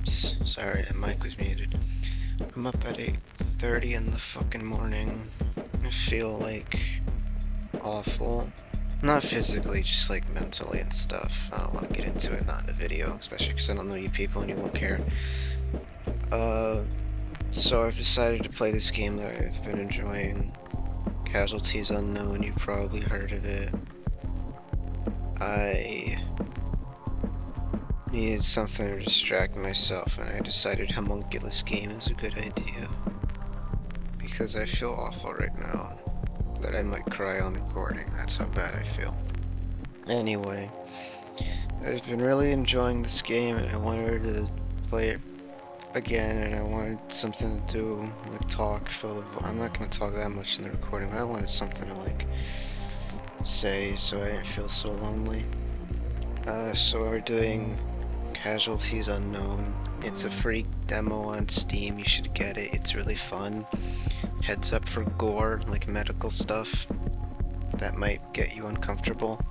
Oops, sorry, the mic was muted. I'm up at 8:30 in the fucking morning. I feel like awful. Not physically, just like mentally and stuff. I don't want to get into it, not in a video, especially because I don't know you people and you won't care. So I've decided to play this game that I've been enjoying. Casuaties Unknown, you've probably heard of it. I needed something to distract myself, and I decided Homunculus game is a good idea. Because I feel awful right now. That I might cry on recording, that's how bad I feel. Anyway, I've been really enjoying this game, and I wanted to play it again, and I wanted something to do, like talk, I'm not gonna talk that much in the recording, but I wanted something to like say so I didn't feel so lonely. So we're doing Casuaties Unknown. It's a free demo on Steam, you should get it, it's really fun. Heads up for gore, like medical stuff, that might get you uncomfortable.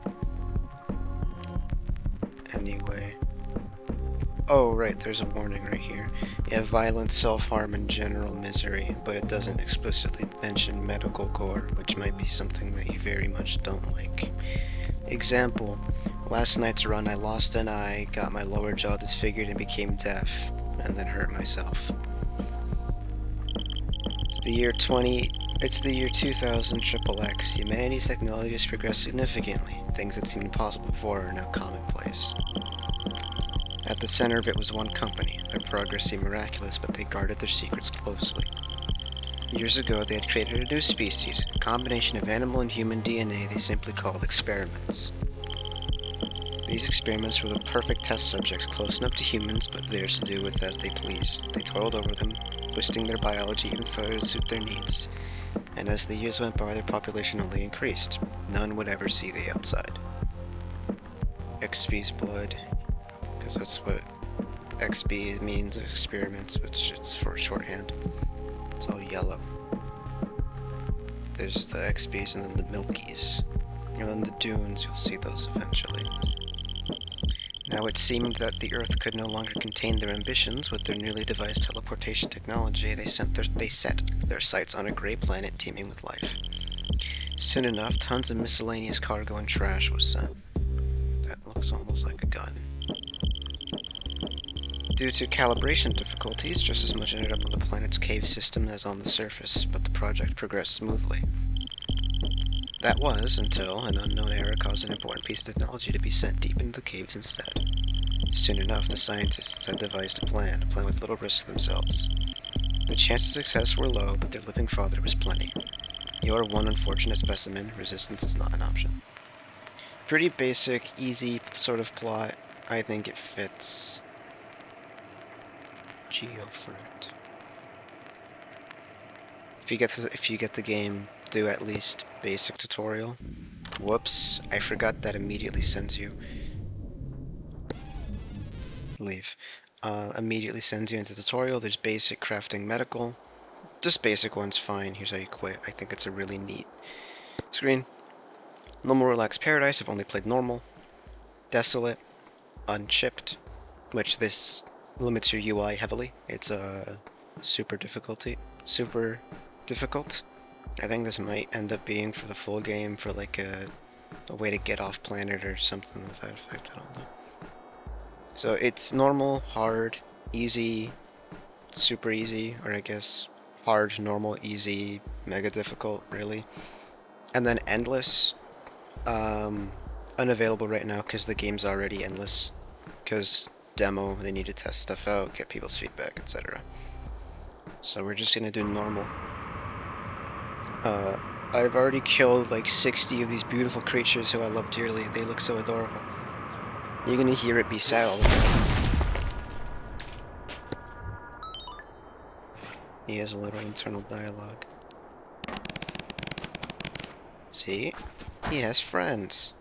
Anyway. Oh, right, there's a warning right here. You have violent self-harm and general misery, but it doesn't explicitly mention medical gore, which might be something that you very much don't like. Example, last night's run I lost an eye, got my lower jaw disfigured and became deaf, and then hurt myself. It's the year 2000 XXX. Humanity's technology has progressed significantly. Things that seemed impossible before are now commonplace. At the center of it was one company. Their progress seemed miraculous, but they guarded their secrets closely. Years ago, they had created a new species, a combination of animal and human DNA they simply called experiments. These experiments were the perfect test subjects, close enough to humans, but theirs to do with as they pleased. They toiled over them, twisting their biology even further to suit their needs. And as the years went by, their population only increased. None would ever see the outside. Expies blood, because that's what XP means, experiments, which it's for shorthand. It's all yellow. There's the XPs and then the Milkies. And then the Dunes, you'll see those eventually. Now it seemed that the Earth could no longer contain their ambitions. With their newly devised teleportation technology, they set their sights on a gray planet teeming with life. Soon enough, tons of miscellaneous cargo and trash was sent. That looks almost like a gun. Due to calibration difficulties, just as much ended up on the planet's cave system as on the surface, but the project progressed smoothly. That was, until an unknown error caused an important piece of technology to be sent deep into the caves instead. Soon enough, the scientists had devised a plan with little risk to themselves. The chances of success were low, but their living father was plenty. You're one unfortunate specimen, resistance is not an option. Pretty basic, easy sort of plot. I think it fits. Geofruit. If you get the game, do at least basic tutorial. Whoops, I forgot that immediately sends you. Leave. Immediately sends you into tutorial. There's basic crafting medical. Just basic one's fine. Here's how you quit. I think it's a really neat screen. Normal Relaxed Paradise, I've only played normal. Desolate. Unchipped. Which this limits your UI heavily. It's super difficult. I think this might end up being for the full game for like a way to get off planet or something to that effect, I don't know. So it's normal, hard, easy, super easy, or I guess hard, normal, easy, mega difficult, really. And then endless, unavailable right now because the game's already endless. Because demo, they need to test stuff out, get people's feedback, etc. So we're just gonna do normal. I've already killed like 60 of these beautiful creatures who I love dearly. They look so adorable. You're gonna hear it be sad all the time. He has a little internal dialogue. See? He has friends.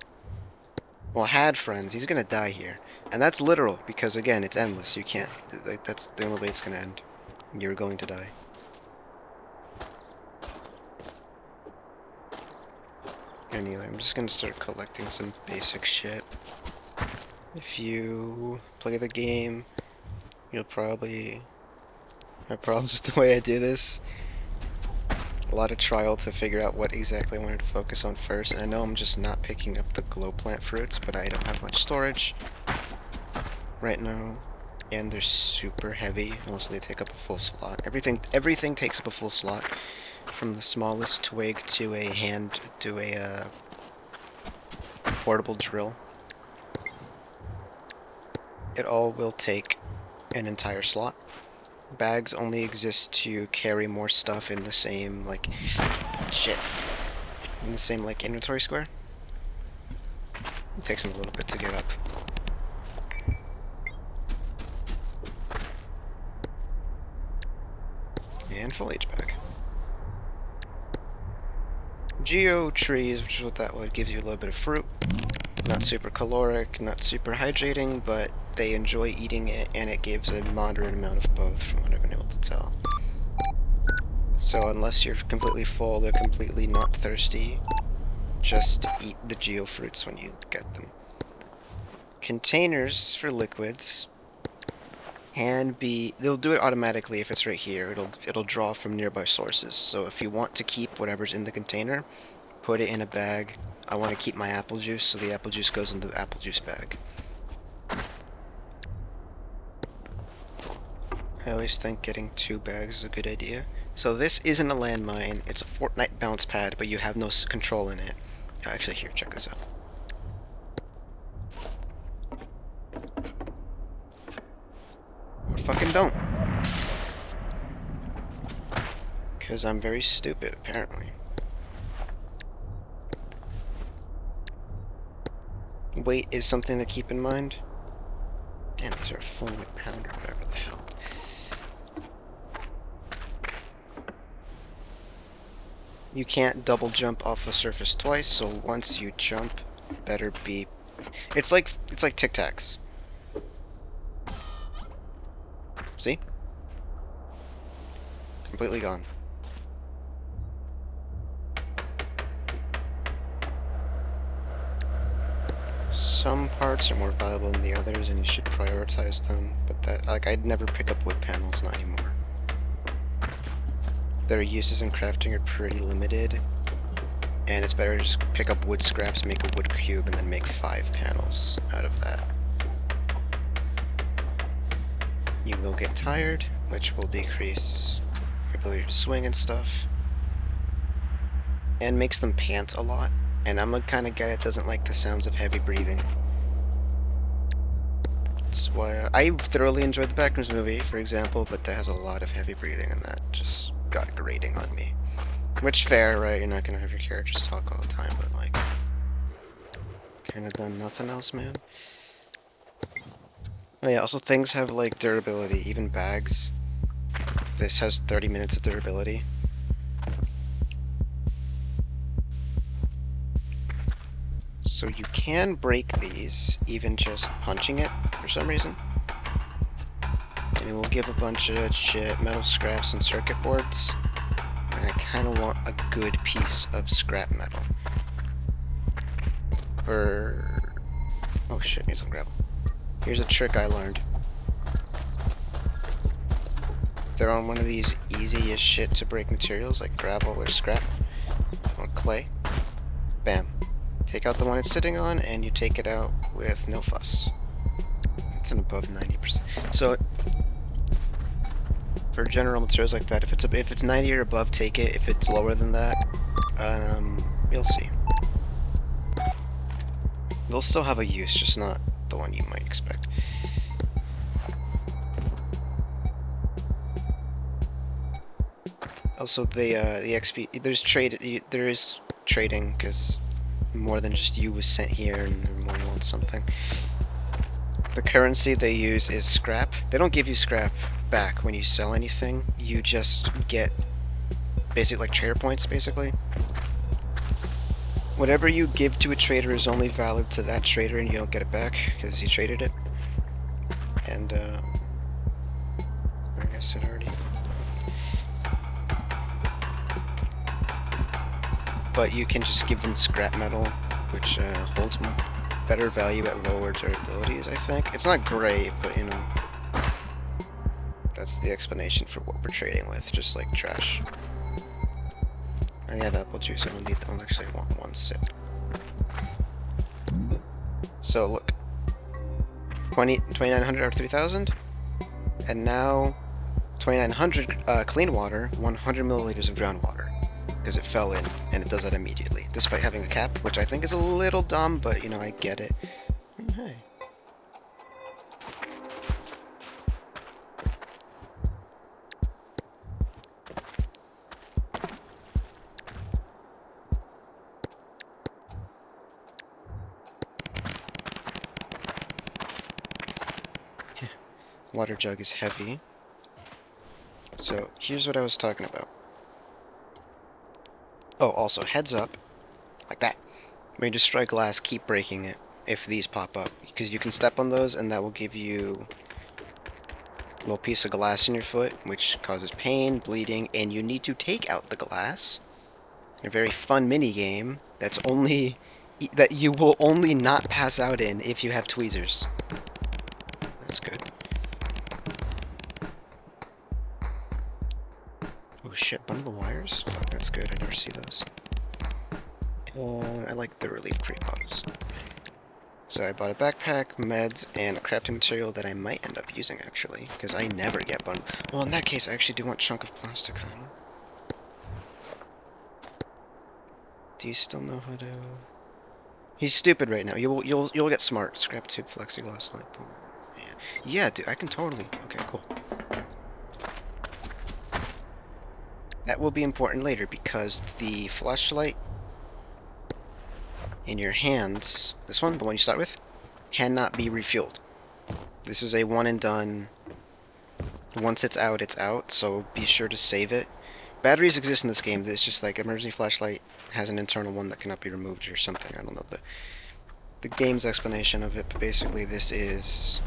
Well, had friends. He's gonna die here. And that's literal, because again, it's endless. You can't, like, that's the only way it's gonna end. You're going to die. Anyway, I'm just gonna start collecting some basic shit. If you play the game, You'll probably have problems with the way I do this. A lot of trial to figure out what exactly I wanted to focus on first. And I know I'm just not picking up the glow plant fruits, but I don't have much storage right now. And they're super heavy. Also, they take up a full slot. Everything takes up a full slot. From the smallest twig to a portable drill. It all will take an entire slot. Bags only exist to carry more stuff in the same, like, in the same, like, inventory square. It takes them a little bit to get up. And foliage bag. Geo trees, which is what that would, gives you a little bit of fruit. Not super caloric, not super hydrating, but they enjoy eating it, and it gives a moderate amount of both, from what I've been able to tell. So unless you're completely full or completely not thirsty, just eat the geo fruits when you get them. Containers for liquids can be, they'll do it automatically if it's right here. It'll draw from nearby sources. So if you want to keep whatever's in the container, put it in a bag. I want to keep my apple juice, so the apple juice goes in the apple juice bag. I always think getting 2 bags is a good idea. So this isn't a landmine, it's a Fortnite bounce pad, but you have no control in it. Actually, here, check this out. Or fucking don't. Because I'm very stupid, apparently. Weight is something to keep in mind. Damn, these are full like pound or whatever the hell. You can't double jump off the surface twice, so once you jump, better be... It's like Tic Tacs. See? Completely gone. Some parts are more valuable than the others, and you should prioritize them, but that, like, I'd never pick up wood panels, not anymore. Their uses in crafting are pretty limited, and it's better to just pick up wood scraps, make a wood cube, and then make 5 panels out of that. You will get tired, which will decrease your ability to swing and stuff, and makes them pant a lot, and I'm a kind of guy that doesn't like the sounds of heavy breathing. That's why I thoroughly enjoyed the Backrooms movie, for example, but that has a lot of heavy breathing, and that just got grating on me. Which, fair, right? You're not gonna have your characters talk all the time, but like, kinda done nothing else, man. Oh yeah, also things have like durability, even bags. This has 30 minutes of durability. So you can break these, even just punching it, for some reason. And it will give a bunch of shit, metal scraps and circuit boards. And I kind of want a good piece of scrap metal. For... oh shit, need some gravel. Here's a trick I learned. They're on one of these easy as shit to break materials, like gravel or scrap, or clay. Bam. Take out the one it's sitting on, and you take it out with no fuss. It's an above 90%. So, for general materials like that, if it's 90 or above, take it. If it's lower than that, you'll see. They'll still have a use, just not the one you might expect. Also, the XP, there is trading, because more than just you was sent here and everyone wants something. The currency they use is scrap. They don't give you scrap back when you sell anything. You just get basically like trader points, basically. Whatever you give to a trader is only valid to that trader, and you don't get it back because you traded it. And I guess it already. But you can just give them scrap metal, which holds better value at lower durabilities, I think. It's not great, but you know. That's the explanation for what we're trading with, just like trash. I have apple juice, I don't need them, actually I want one sip. So look, 2,900 out of 3,000, and now 2,900 clean water, 100 milliliters of groundwater, because it fell in, and it does that immediately, despite having a cap, which I think is a little dumb, but you know, I get it. Hey. Water jug is heavy. So here's what I was talking about. Oh, also, heads up, like that. When you destroy glass, keep breaking it if these pop up, because you can step on those and that will give you a little piece of glass in your foot, which causes pain, bleeding, and you need to take out the glass. A very fun mini game that you will only not pass out in if you have tweezers. That's good. Oh shit, bundle of wires? Oh, that's good, I never see those. I like the relief crate bottles. So I bought a backpack, meds, and a crafting material that I might end up using, actually, because I never get bundle. Well, in that case, I actually do want a chunk of plastic, then. Do you still know how to... He's stupid right now. You'll get smart. Scrap tube, plexiglass light bulb. Yeah, dude, I can totally... Okay, cool. That will be important later, because the flashlight in your hands, this one, the one you start with, cannot be refueled. This is a one and done. Once it's out, so be sure to save it. Batteries exist in this game. It's just like emergency flashlight has an internal one that cannot be removed or something. I don't know the game's explanation of it, but basically this is...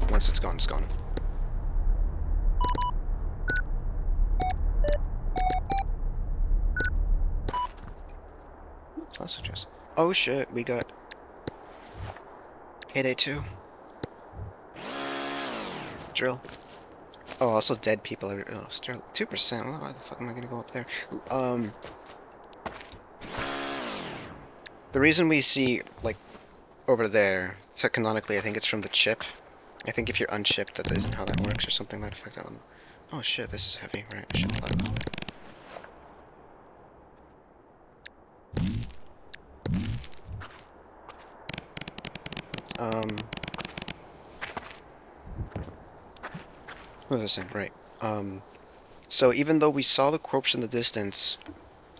Once it's gone, it's gone. Sausages. Oh shit, we got... Payday 2. Drill. Oh, also dead people. Oh, still 2%. Well, why the fuck am I gonna go up there? The reason we see, like, over there, so canonically, I think it's from the chip. I think if you're unchipped, that isn't how that works, or something to that effect. I don't know. Oh shit, this is heavy. Right, I should have thought what was I saying? Right. So even though we saw the corpse in the distance,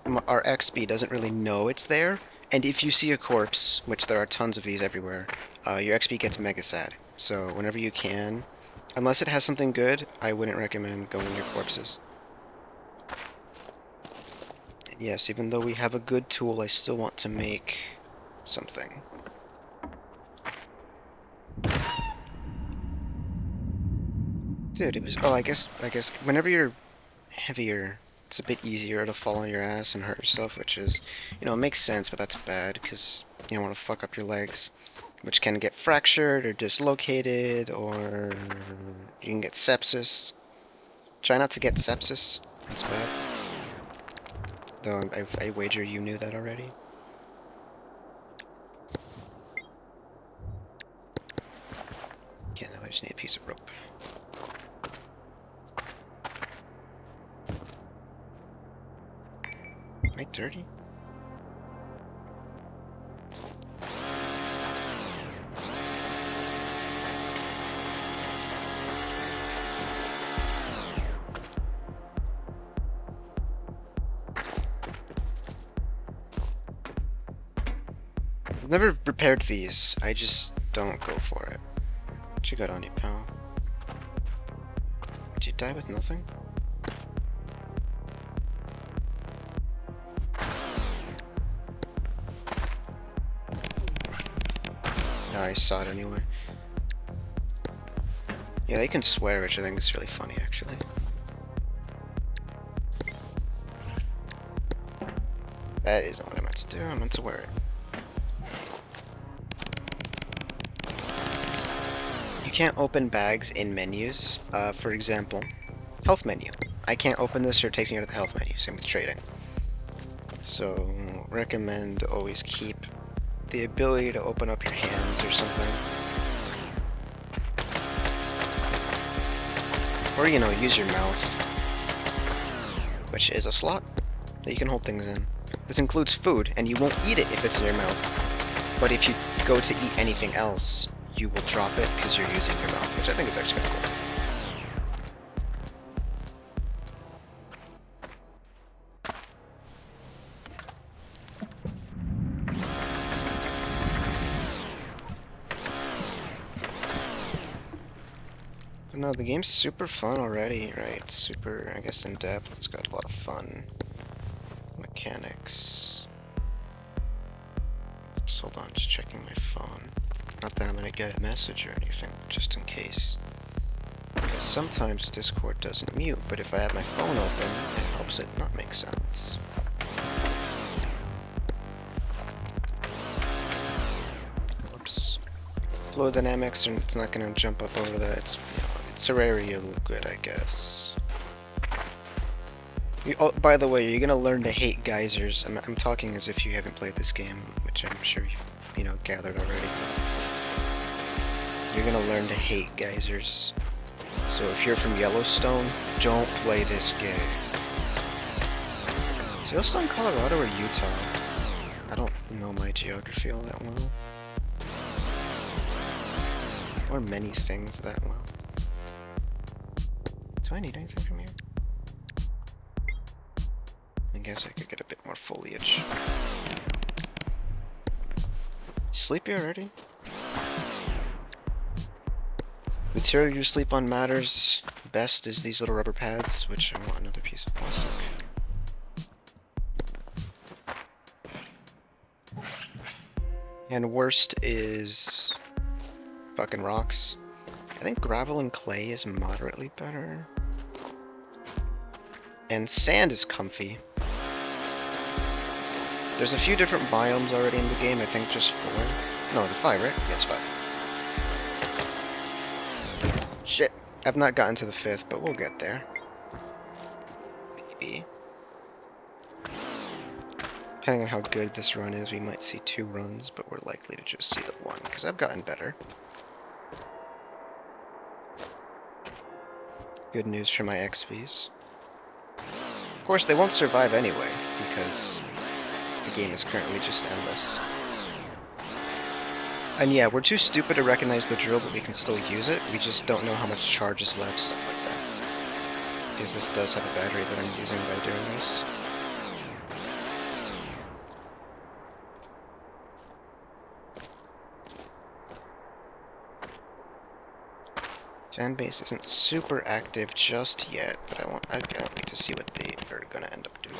our XP doesn't really know it's there, and if you see a corpse, which there are tons of these everywhere, your XP gets mega sad. So whenever you can, unless it has something good, I wouldn't recommend going near corpses. And yes, even though we have a good tool, I still want to make something. Dude, it was... Oh, I guess whenever you're heavier, it's a bit easier to fall on your ass and hurt yourself, which is, you know, it makes sense, but that's bad, because you don't want to fuck up your legs, which can get fractured or dislocated, or you can get sepsis. Try not to get sepsis. That's bad. Though I wager you knew that already. Okay, now I just need a piece of rope. Am I dirty? I've never prepared these. I just don't go for it. What you got on you, pal? Did you die with nothing? No, I saw it anyway. Yeah, they can swear, which I think is really funny, actually. That isn't what I meant to do. I meant to wear it. You can't open bags in menus. For example, health menu. I can't open this or it takes me out of the health menu. Same with trading. So, recommend always keep the ability to open up your hands or something. Or, you know, use your mouth, which is a slot that you can hold things in. This includes food, and you won't eat it if it's in your mouth. But if you go to eat anything else, you will drop it because you're using your mouth, which I think is actually kind of cool. No, the game's super fun already, right? Super, I guess, in-depth. It's got a lot of fun mechanics. Oops, hold on, just checking my phone. Not that I'm gonna get a message or anything, just in case. Because sometimes Discord doesn't mute, but if I have my phone open, it helps it not make sounds. Whoops. Flow dynamics, and it's not gonna jump up over that. It's, you know, Terraria look good, I guess. Oh, by the way, you're gonna learn to hate geysers. I'm talking as if you haven't played this game, which I'm sure you've, you know, gathered already. You're gonna learn to hate geysers. So if you're from Yellowstone, don't play this game. Is Yellowstone Colorado or Utah? I don't know my geography all that well. Or many things that well. Do I need anything from here? I guess I could get a bit more foliage. Sleepy already? Material you sleep on matters. Best is these little rubber pads, which I want another piece of plastic. And worst is fucking rocks. I think gravel and clay is moderately better. And sand is comfy. There's a few different biomes already in the game, I think just 4. No, the 5, right? Yeah, it's 5. Shit. I've not gotten to the 5th, but we'll get there. Maybe. Depending on how good this run is, we might see 2 runs, but we're likely to just see the 1, because I've gotten better. Good news for my Expies. Of course, they won't survive anyway, because the game is currently just endless. And yeah, we're too stupid to recognize the drill, but we can still use it. We just don't know how much charge is left, stuff like that. Because this does have a battery that I'm using by doing this. Fan base isn't super active just yet, but I can't wait to see what they are gonna end up doing.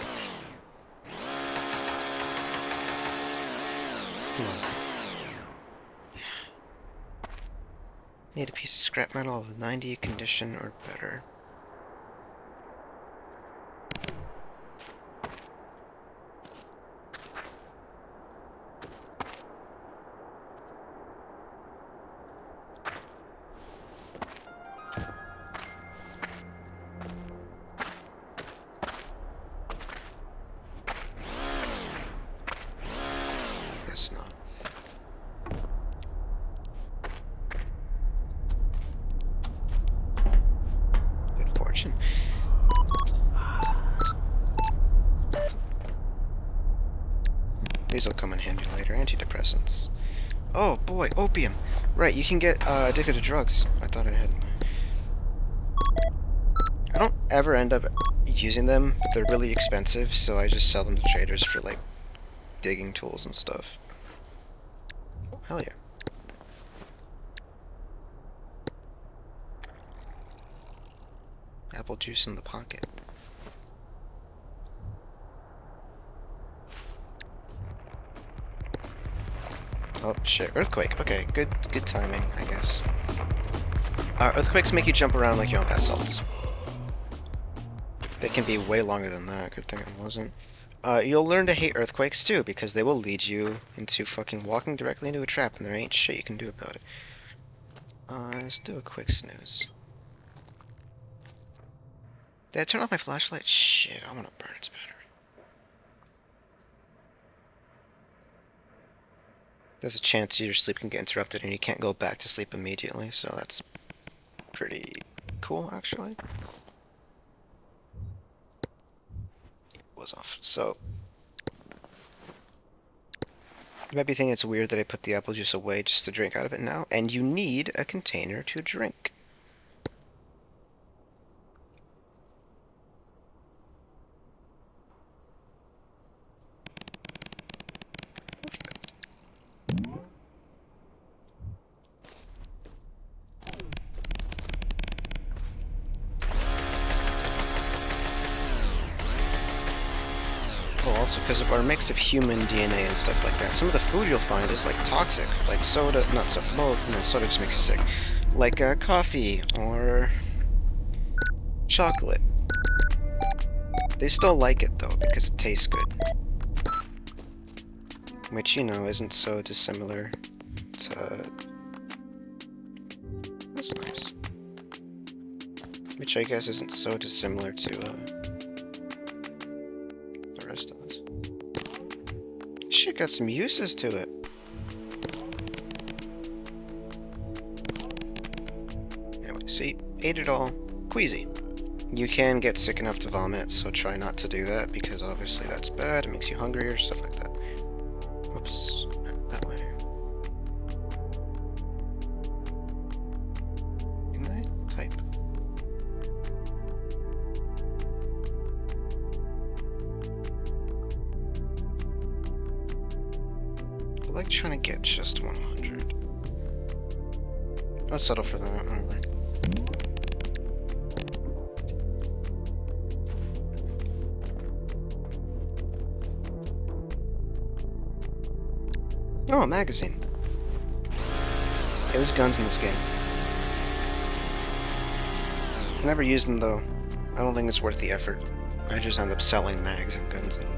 Need a piece of scrap metal of 90 condition or better. Guess not. Good fortune. These will come in handy later. Antidepressants. Oh boy, opium. Right, you can get addicted to drugs. I thought I had. I don't ever end up using them. They're really expensive, so I just sell them to traders for like digging tools and stuff. Oh, hell yeah. Apple juice in the pocket. Oh shit, earthquake. Okay, good timing, I guess. Earthquakes make you jump around like you on pass salts. They can be way longer than that. Good thing it wasn't. You'll learn to hate earthquakes too, because they will lead you into fucking walking directly into a trap, and there ain't shit you can do about it. Let's do a quick snooze. Did I turn off my flashlight? Shit, I want to burn its battery. There's a chance your sleep can get interrupted and you can't go back to sleep immediately, so that's pretty cool, actually. It was off. So, you might be thinking it's weird that I put the apple juice away just to drink out of it now, and you need a container to drink. Well, also because of our mix of human DNA and stuff like that. Some of the food you'll find is like toxic, like soda, not so, well, no, soda just makes you sick. Like coffee or chocolate. They still like it though because it tastes good. Which, you know, isn't so dissimilar to... That's nice. Which I guess isn't so dissimilar to the rest of us. This shit got some uses to it. Anyway, see, ate it all. Queasy. You can get sick enough to vomit, so try not to do that, because obviously that's bad, it makes you hungrier, stuff like that. Oops, that way. Can I type? I like trying to get just 100. Let's settle for that, alright. Oh, a magazine. Yeah, there's guns in this game. I never used them though. I don't think it's worth the effort. I just end up selling mags and guns and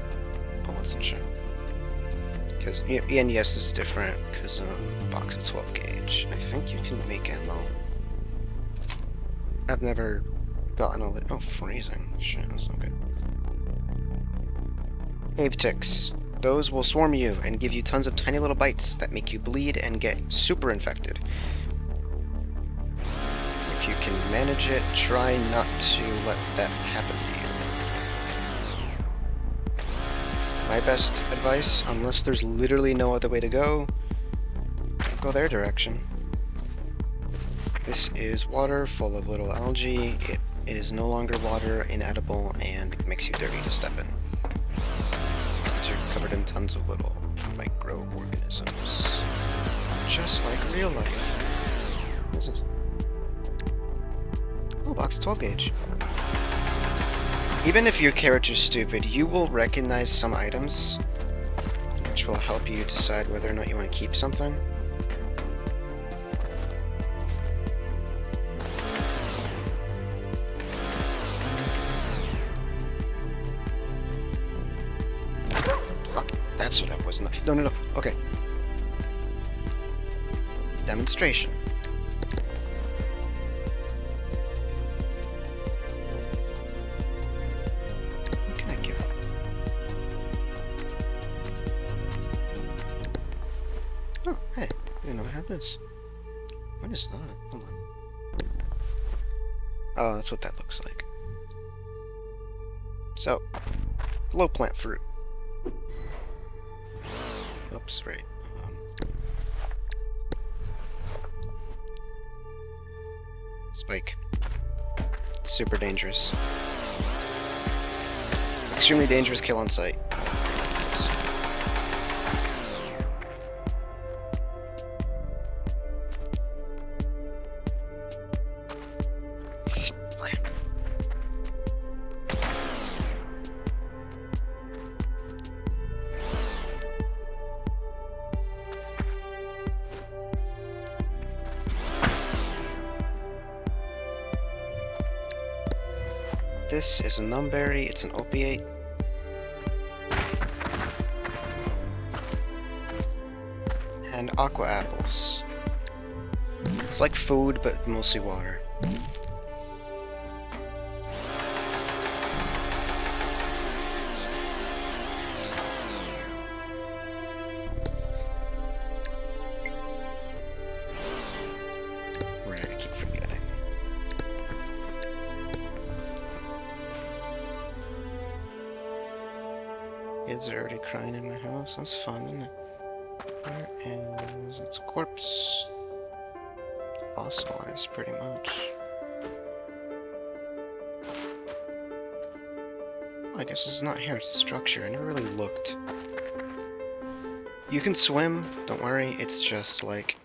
bullets and shit. Because, and yes, it's different, because box of 12 gauge. I think you can make ammo. I've never gotten all the... Oh, freezing. Shit, that's not good. Ape ticks. Those will swarm you and give you tons of tiny little bites that make you bleed and get super infected. If you can manage it, try not to let that happen to you. My best advice, unless there's literally no other way to go, don't go their direction. This is water full of little algae. It is no longer water, inedible, and makes you dirty to step in. You're covered in tons of little microorganisms. Just like real life. This is... Oh, box of 12 gauge. Even if your character's stupid, you will recognize some items, which will help you decide whether or not you want to keep something. That's what I was not. No. Okay. Demonstration. What can I give up? Oh, hey. I didn't know I had this. What is that? Hold on. Oh, that's what that looks like. So, low plant fruit. Oops, right. Spike. Super dangerous. Extremely dangerous kill on sight. Okay. This is a numberry, it's an opiate. And aqua apples. It's like food, but mostly water. Right, I keep forgetting. Kids are already crying in my house. That's fun, isn't it? Where is... It's a corpse. Fossilized, pretty much. Oh, I guess it's not here, it's the structure. I never really looked. You can swim, don't worry. It's just, like,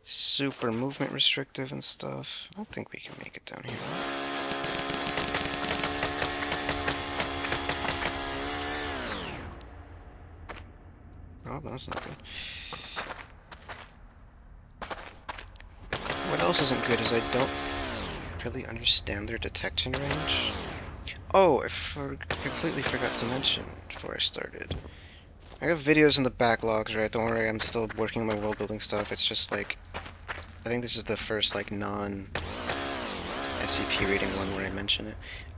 super movement restrictive and stuff. I think we can make it down here. Oh, that's not good. What else isn't good is I don't really understand their detection range. Oh, I completely forgot to mention before I started. I have videos in the backlogs, right? Don't worry, I'm still working on my world building stuff. It's just like, I think this is the first like non-SCP rating one where I mention it.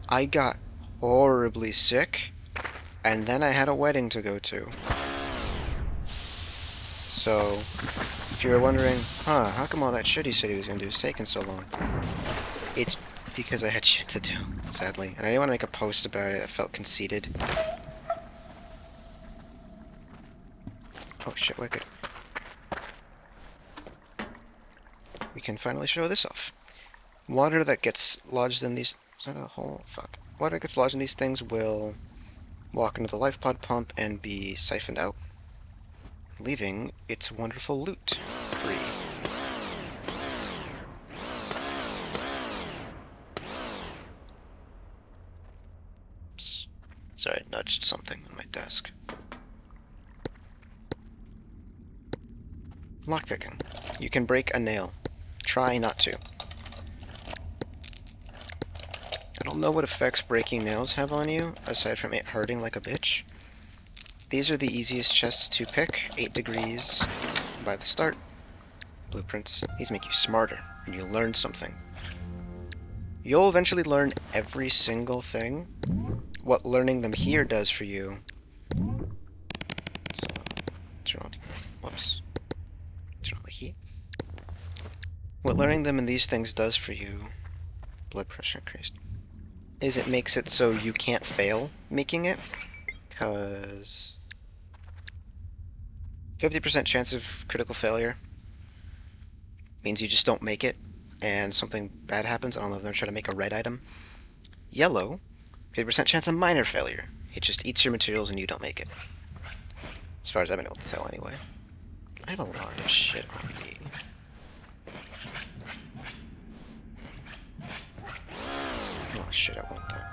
I got horribly sick, and then I had a wedding to go to. So, if you were wondering, how come all that shit he said he was gonna do is taking so long? It's because I had shit to do, sadly. And I didn't want to make a post about it, I felt conceited. Oh shit, wicked. We can finally show this off. Water that gets lodged in these... Is that a hole? Fuck. Water that gets lodged in these things will walk into the life pod pump and be siphoned out, leaving its wonderful loot free. Oops. Sorry, I nudged something on my desk. Lockpicking. You can break a nail. Try not to. I don't know what effects breaking nails have on you, aside from it hurting like a bitch. These are the easiest chests to pick. 8 degrees by the start. Blueprints. These make you smarter, and you learn something. You'll eventually learn every single thing. What learning them here does for you... So, turn on... Whoops. Turn on the heat. What learning them in these things does for you... Blood pressure increased. Is it makes it so you can't fail making it. Because... 50% chance of critical failure means you just don't make it, and something bad happens. I don't know if they're trying to make a red item. Yellow, 50% chance of minor failure. It just eats your materials and you don't make it. As far as I've been able to tell, anyway. I have a lot of shit on me. Oh shit, I want that.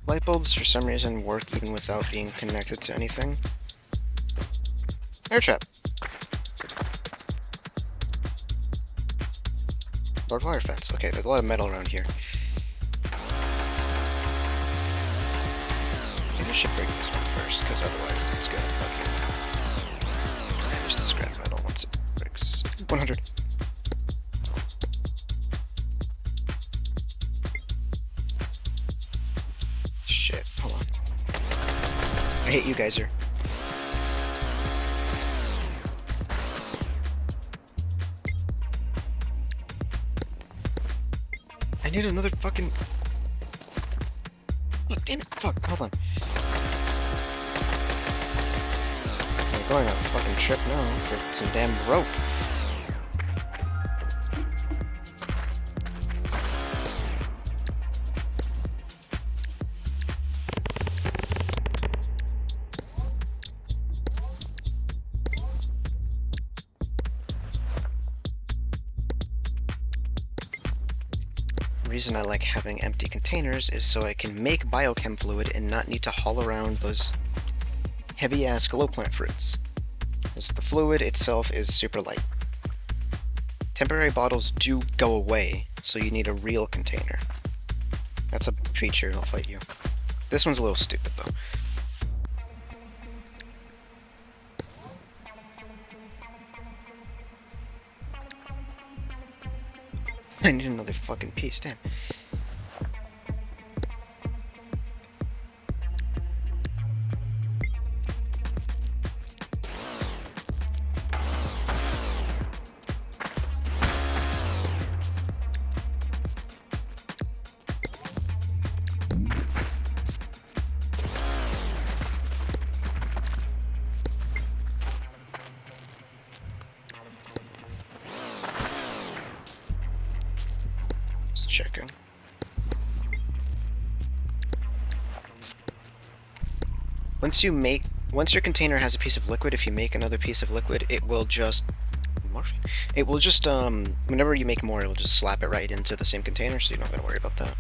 Light bulbs, for some reason, work even without being connected to anything. Air trap. Barbed wire fence. Okay, there's a lot of metal around here. Maybe I should break this one first, because otherwise it's gonna fucking... There's the scrap metal once it breaks. 100. Shit, hold on. I hate you, Geyser. I need another fucking... Oh, damn it, fuck, hold on. I'm going on a fucking trip now for some damn rope. The reason I like having empty containers is so I can make biochem fluid and not need to haul around those heavy-ass glow plant fruits. Because the fluid itself is super light. Temporary bottles do go away, so you need a real container. That's a feature, I'll fight you. This one's a little stupid, though. I need another fucking piece, damn. Checking. Once your container has a piece of liquid, if you make another piece of liquid, it will just morphine. It will just whenever you make more, it will just slap it right into the same container, so you don't gotta worry about that.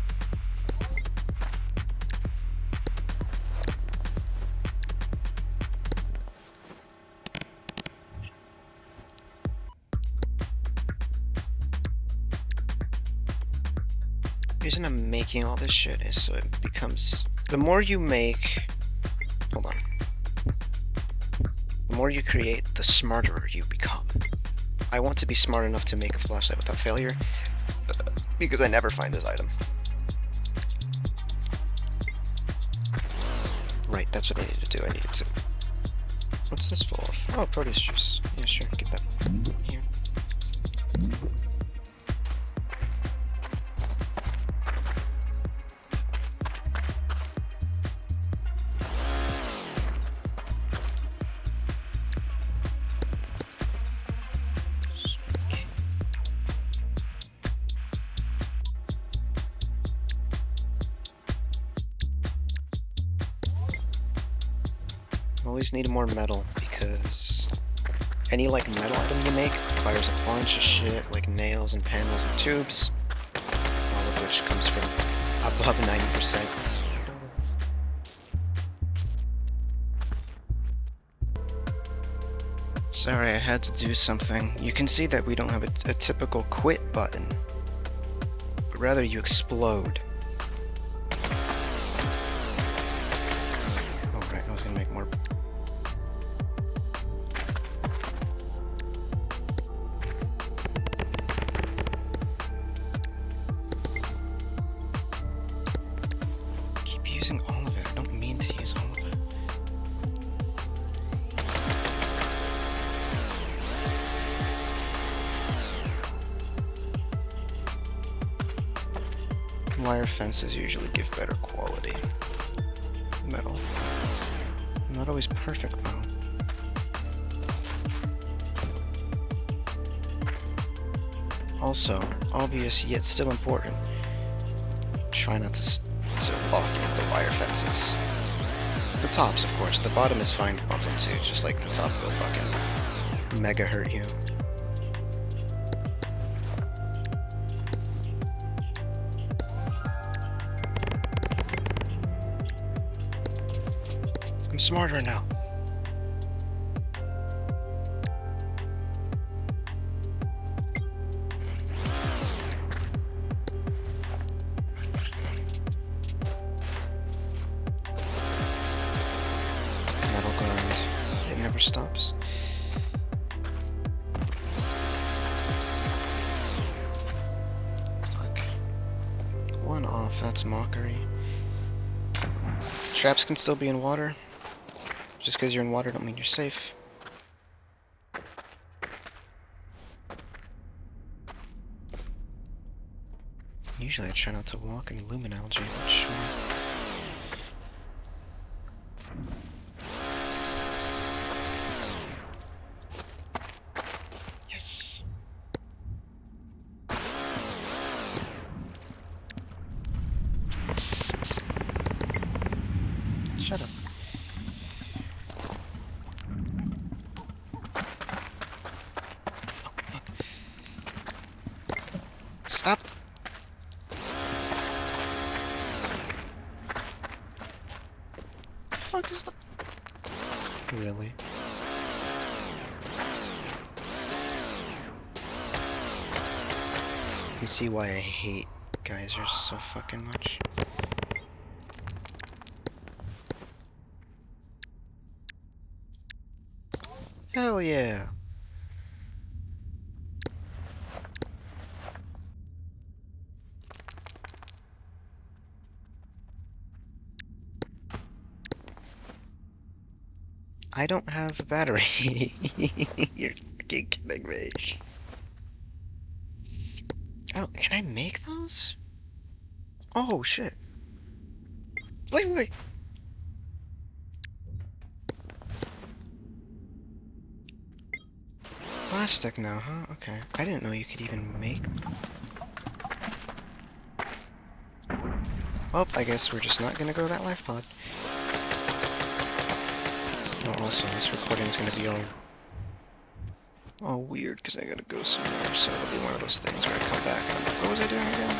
The reason I'm making all this shit is so it becomes... The more you make... Hold on. The more you create, the smarter you become. I want to be smart enough to make a flashlight without failure, because I never find this item. Right, that's what I needed to do. I needed to... What's this full of? Oh, produce juice. Yeah, sure, get that here. Always need more metal, because any like metal item you make requires a bunch of shit, like nails and panels and tubes, all of which comes from above 90%. Sorry, I had to do something. You can see that we don't have a typical quit button, but rather you explode. Oh right, I was gonna make more. Using all of it. I don't mean to use all of it. Wire fences usually give better quality metal. Not always perfect though. Also, obvious yet still important. Try not to lock in the wire fences. The tops, of course. The bottom is fine to bump into, just like the top will fucking mega hurt you. I'm smarter now. Stops. Fuck. One off, that's mockery. Traps can still be in water. Just because you're in water don't mean you're safe. Usually I try not to walk in lumen algae, but sure. Shut up. Oh, fuck. Stop. fuck is the... Really? You see why I hate geysers so fucking much? Hell yeah! I don't have a battery. You're fucking kidding me. Oh, can I make those? Oh shit. Wait. Plastic now, huh? Okay. I didn't know you could even make... Well, I guess we're just not gonna go to that life pod. Oh, also, this recording's gonna be all weird, because I gotta go somewhere, so it'll be one of those things where I come back and I'm like, what was I doing again?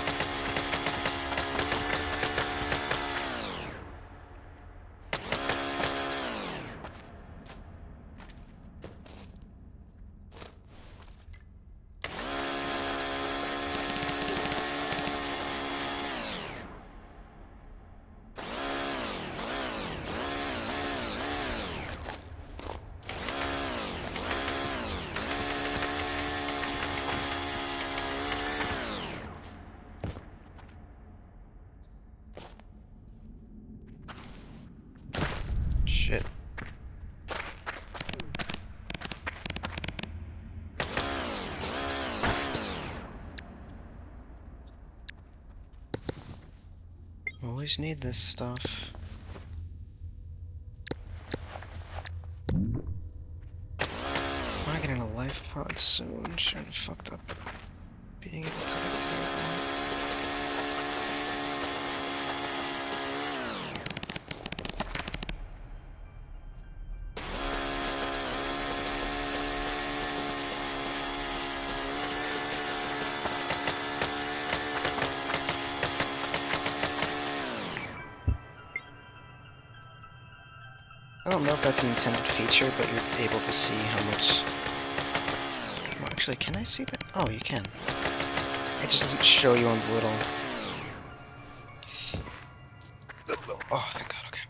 Shit. Always need this stuff. Am I getting a life pod soon? Shouldn't have fucked up being able to get that. I don't know if that's an intended feature, but you're able to see how much... Well, actually, can I see that? Oh, you can. It just doesn't show you on the little... Oh, thank God, okay.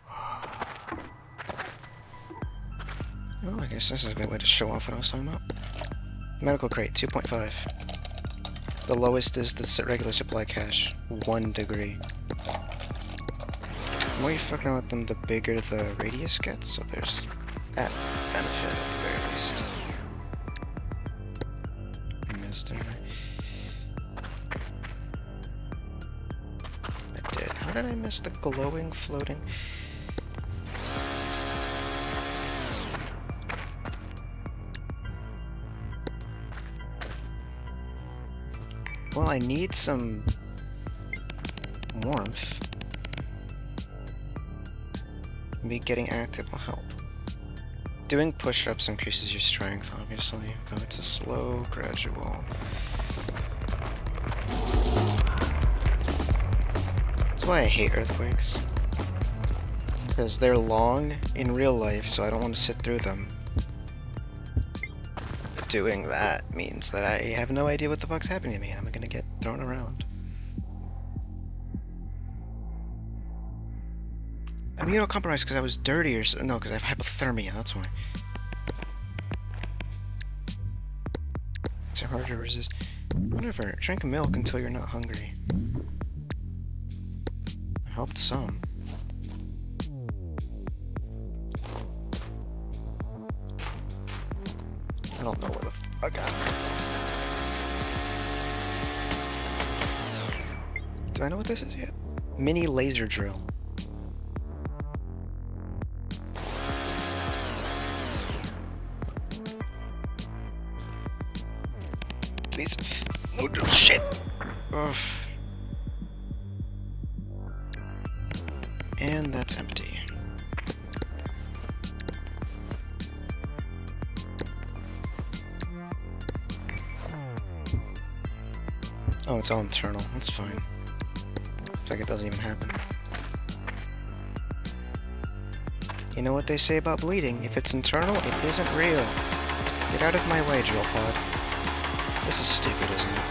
Oh, I guess this is a good way to show off what I was talking about. Medical crate, 2.5. The lowest is the regular supply cache, 1 degree. The more you fuck around with them, the bigger the radius gets, so there's that benefit at the very least. I missed, didn't I? I did. How did I miss the glowing floating? Well, I need some warmth. Maybe getting active will help. Doing push-ups increases your strength, obviously, but it's a slow, gradual. That's why I hate earthquakes. Because they're long in real life, so I don't want to sit through them. Doing that means that I have no idea what the fuck's happening to me, and I'm gonna get thrown around. I'm immunocompromised because I was dirty or so. No, because I have hypothermia, that's why. It's hard to resist. Whatever, drink milk until you're not hungry. It helped some. I don't know where the fuck I'm. Do I know what this is yet? Mini laser drill. These... No, shit! Ugh. And that's empty. Oh, it's all internal. That's fine. It's like it doesn't even happen. You know what they say about bleeding? If it's internal, it isn't real. Get out of my way, drill pod. This is stupid, isn't it?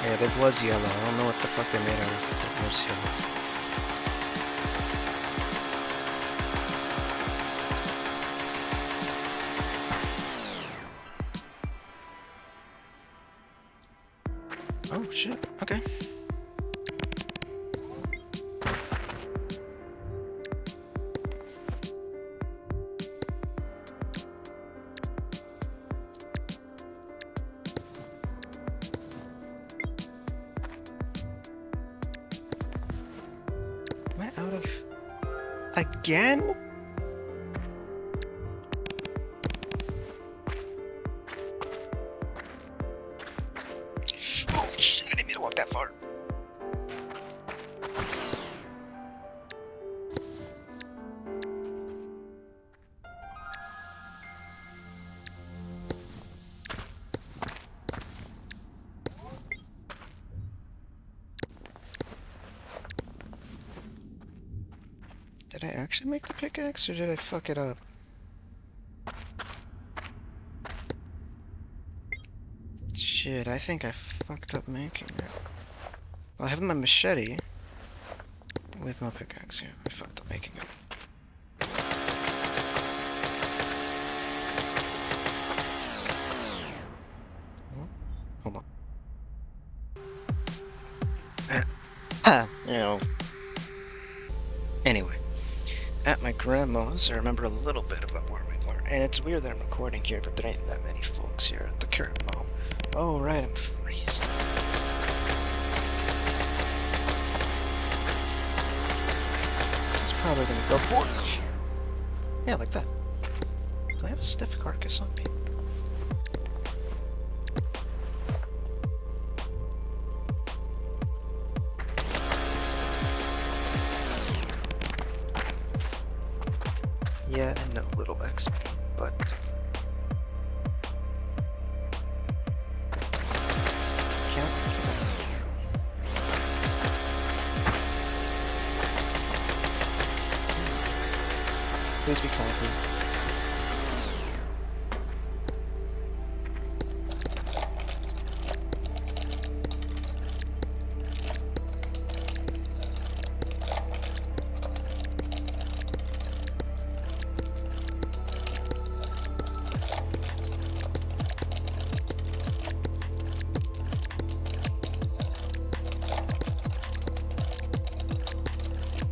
Yeah, their blood's yellow. I don't know what the fuck they made out of, but their blood's yellow. Oh, shit. Okay. Am I out of... Again? Oh shit, I didn't mean to walk that far. Did I actually make the pickaxe, or did I fuck it up? Shit, I think I fucked up making it. Well, I have my machete with no pickaxe, yeah. I fucked up making it. Hold on. You know. Anyway. At my grandma's, I remember a little bit about where we were. And it's weird that I'm recording here, but there ain't that many folks here at the current moment. Oh, right, I'm freezing. This is probably gonna go for... Yeah, like that. Do I have a stiff carcass on me? Yeah, and no little XP, but... Please be concrete.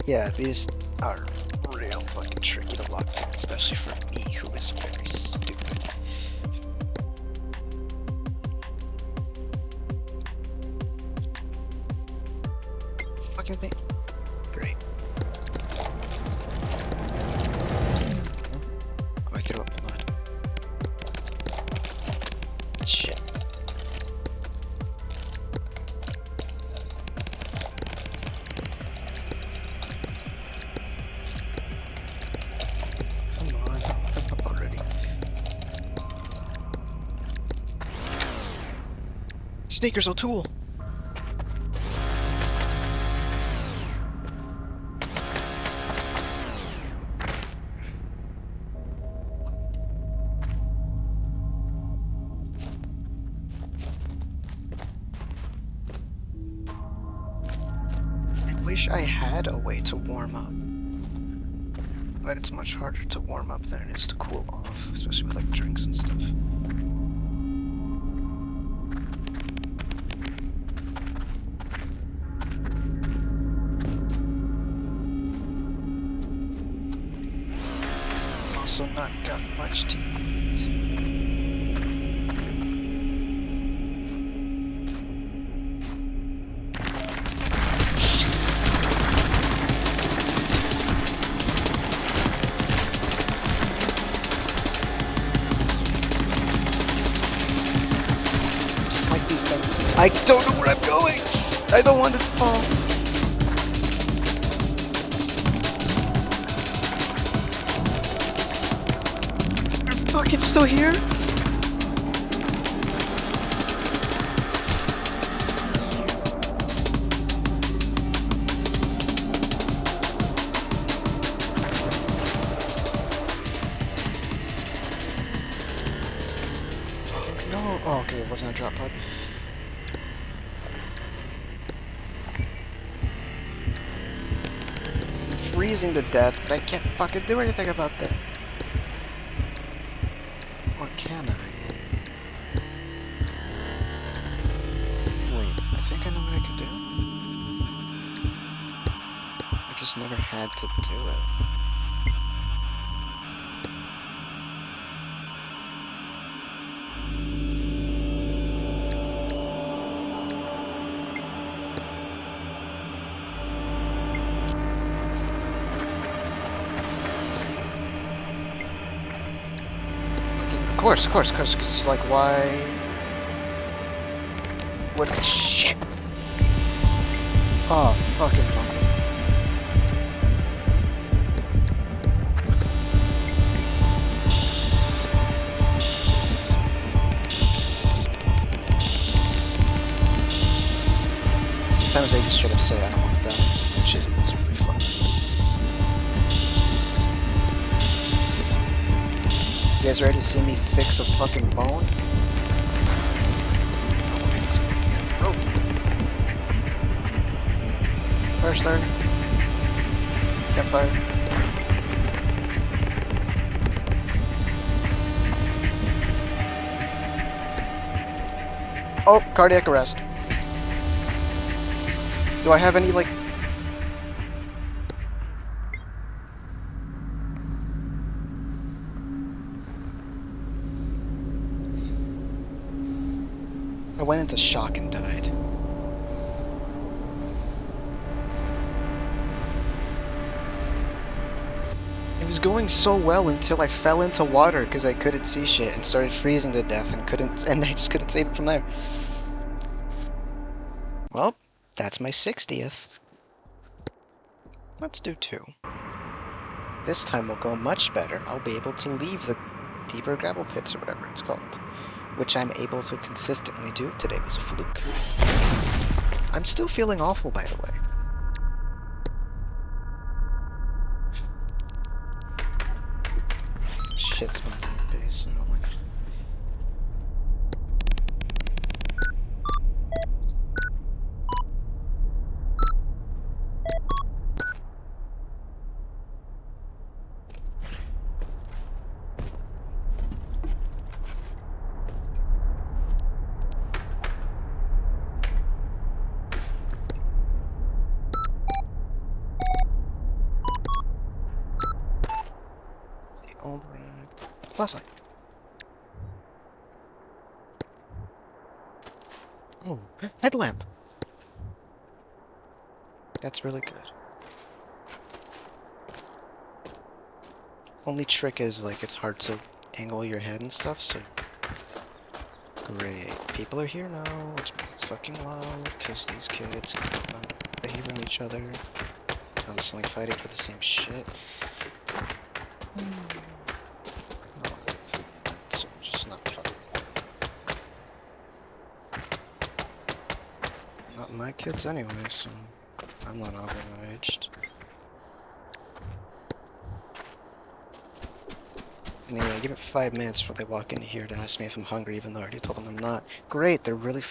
Yeah, these are real fucking tricky to lock down, especially for me, who is very stupid. Fucking thing. Great. Oh, I threw up blood. Shit. Sneakers O'Toole. I wish I had a way to warm up, but it's much harder to warm up than it is to cool off, especially with like drinks and stuff. Also not got much to eat. Like these things. I don't know where I'm going! I don't want to fall. fuck, it's still here? Fuck, no. Oh, okay, it wasn't a drop pod. Freezing to death, but I can't fucking do anything about that. Or can I? Wait, I think I know what I can do. I've just never had to do it. Of course, because he's like, why? What? Shit! Oh, fucking fuck. Sometimes they just straight up say, I don't want to die, which is really fun. You guys ready to see me fix a fucking bone? Oh, fire starter. Campfire. Oh, cardiac arrest. Do I have any, like... I went into shock and died. It was going so well until I fell into water because I couldn't see shit and started freezing to death and I just couldn't save it from there. Well, that's my 60th. Let's do 2. This time will go much better. I'll be able to leave the deeper gravel pits or whatever it's called, which I'm able to consistently do. Today was a fluke. I'm still feeling awful, by the way. Shit spawns in your base, I don't like that. Plus side. Oh, headlamp. That's really good. Only trick is, like, it's hard to angle your head and stuff, so... Great. People are here now, which means it's fucking loud, because these kids keep on behaving each other, constantly fighting for the same shit. My kids anyway, so I'm not obliged. Anyway, give it 5 minutes before they walk in here to ask me if I'm hungry, even though I already told them I'm not. Great, they're really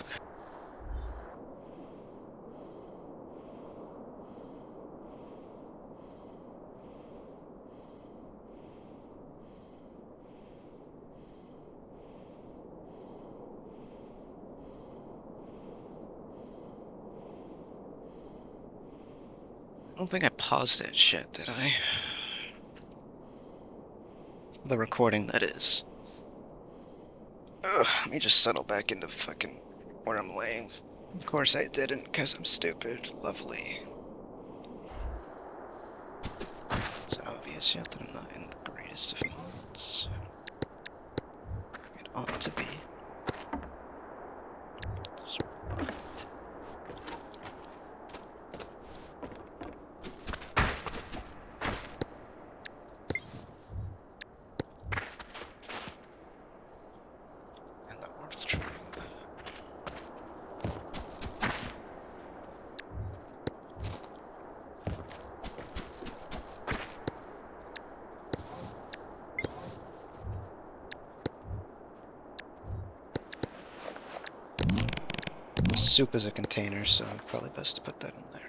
I don't think I paused that shit, did I? The recording, that is. Ugh, let me just settle back into fucking where I'm laying. Of course I didn't, because I'm stupid. Lovely. Is it obvious yet that I'm not in the greatest of moods? It ought to be. soup is a container, so probably best to put that in there.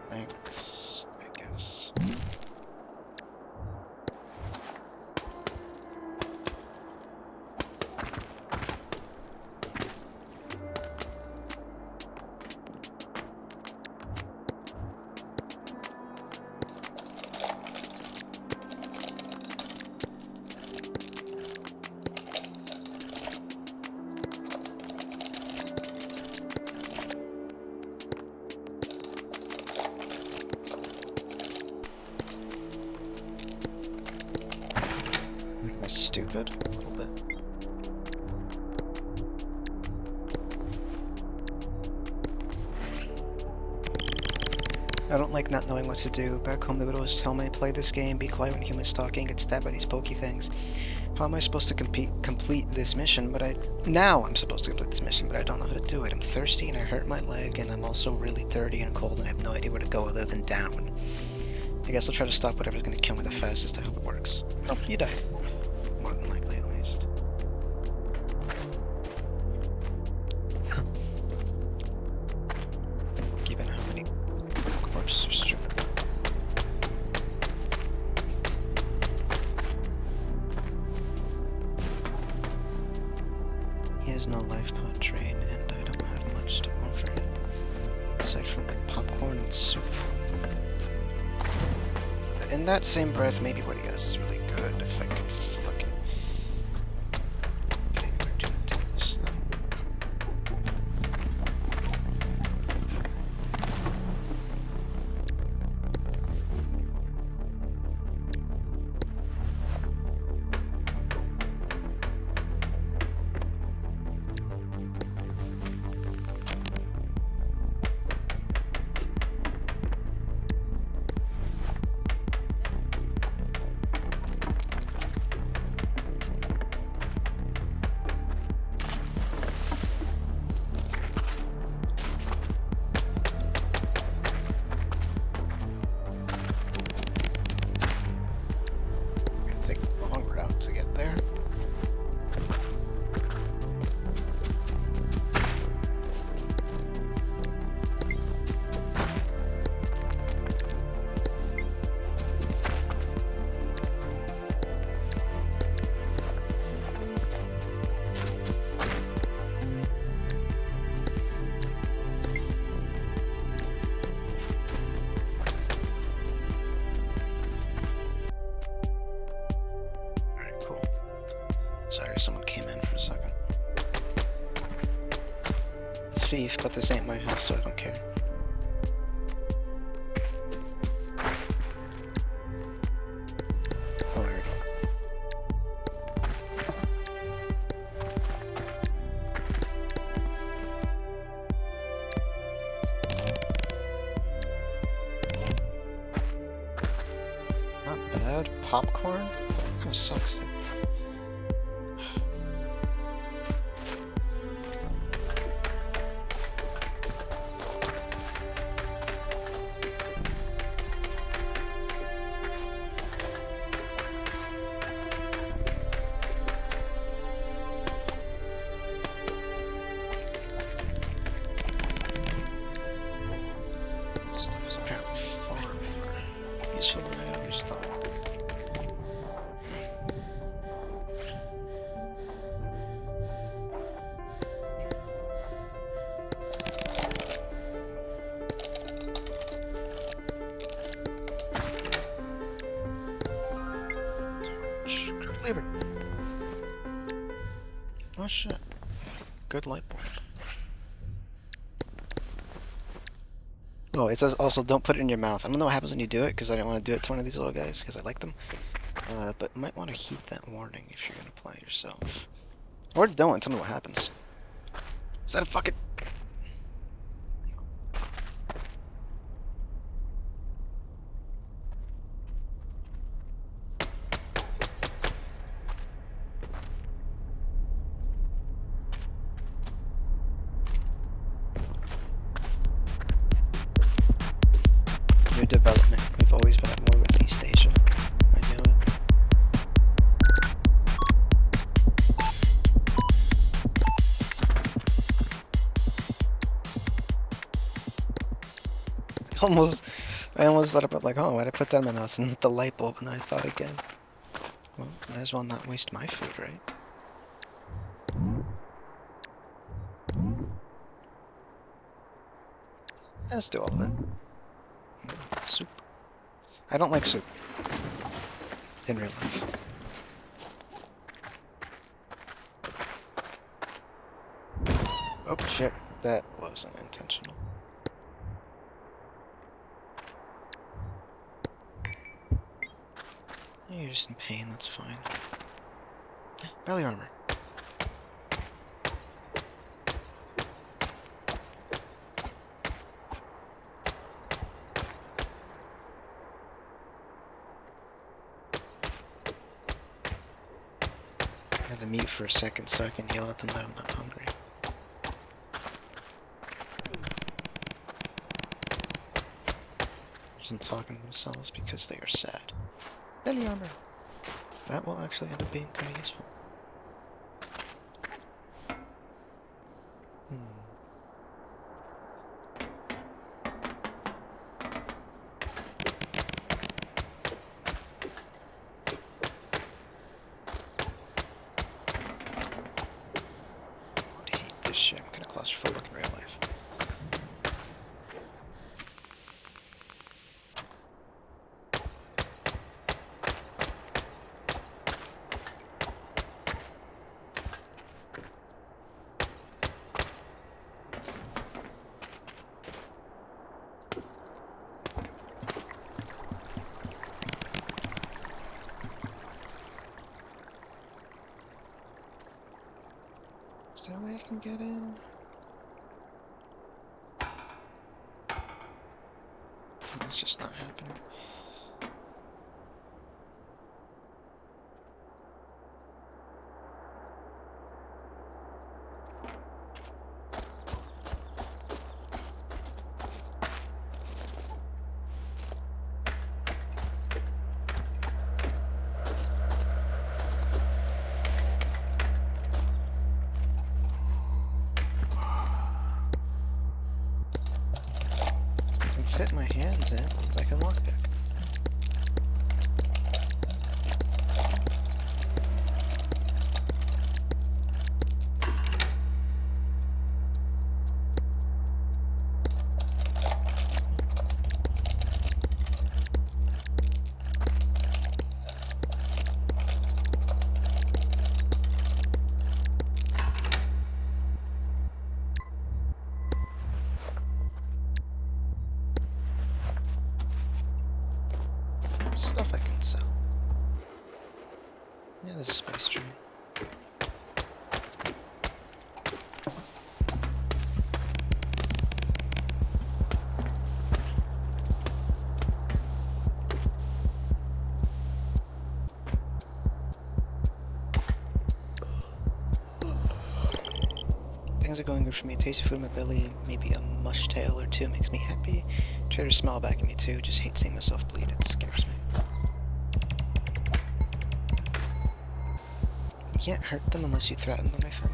Thanks, I guess. Am I stupid? A little bit. I don't like not knowing what to do. Back home they would always tell me, play this game, be quiet when human stalking, get stabbed by these pokey things. How am I supposed to complete this mission, now I'm supposed to complete this mission, but I don't know how to do it. I'm thirsty and I hurt my leg, and I'm also really dirty and cold, and I have no idea where to go other than down. I guess I'll try to stop whatever's gonna kill me the fastest. I hope it works. Oh, you died. More than likely, at least. Given how many corpses are strewn. He has no life pod train, and I don't have much to offer him, aside from like popcorn and soup. But in that same breath, maybe what he has is really good. If I could fucking... Okay, we're gonna do this then. Take the long route to get there. Cool. Sorry, someone came in for a second. Thief, but this ain't my house, so I don't care. Oh, I already. Not bad. Popcorn? Kind of sucks. Stuff is apparently far more useful than I always thought. Torch. Labor. Oh shit. Good light bulb. Oh, it says also don't put it in your mouth. I don't know what happens when you do it, because I didn't want to do it to one of these little guys, because I like them. But you might want to heed that warning if you're going to apply it yourself. Or don't, tell me what happens. Is that a fucking... New development. We've always been at war with East Asia. I know it. Almost, I almost thought about like, oh, why'd I put that in my mouth? And the light bulb, and then I thought again. Well, might as well not waste my food, right? Let's do all of it. Soup. I don't like soup. In real life. Oh shit, that wasn't intentional. You're just in pain, that's fine. Belly armor. I had to mute for a second so I can yell at them that I'm not hungry. Some talking to themselves because they are sad. Belly armor. That will actually end up being kind of useful. I hate this shit. I'm kind of claustrophobic in real life. Is there a way I can get in? It's just not happening. Fit my hands in, I can walk back. Stuff I can sell. Yeah, there's a spice tree. Things are going good for me. Tasty food in my belly, maybe a mush tail or two makes me happy. Traders smile back at me too, just hate seeing myself bleed, it scares me. You can't hurt them unless you threaten them, I think.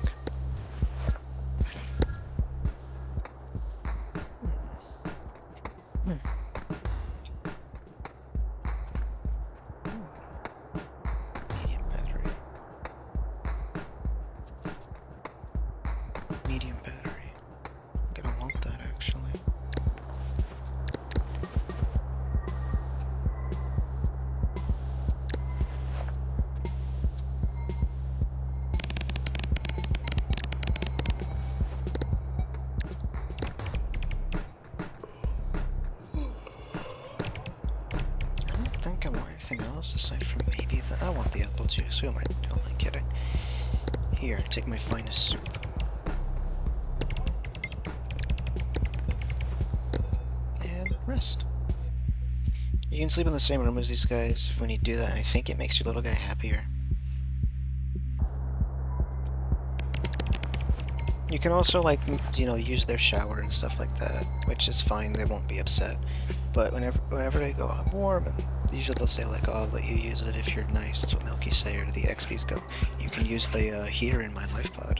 Medium battery. Medium battery. I'm gonna want that actually. I don't think I want anything else aside from maybe the. I want the apple juice. Who am I kidding? Here, take my finest soup. And rest. You can sleep in the same room as these guys when you do that, and I think it makes your little guy happier. You can also, like, you know, use their shower and stuff like that, which is fine, they won't be upset. But whenever they go out warm, and usually they'll say, like, oh, I'll let you use it if you're nice, that's what Milky say, or the Expies go, you can use the heater in my life pod.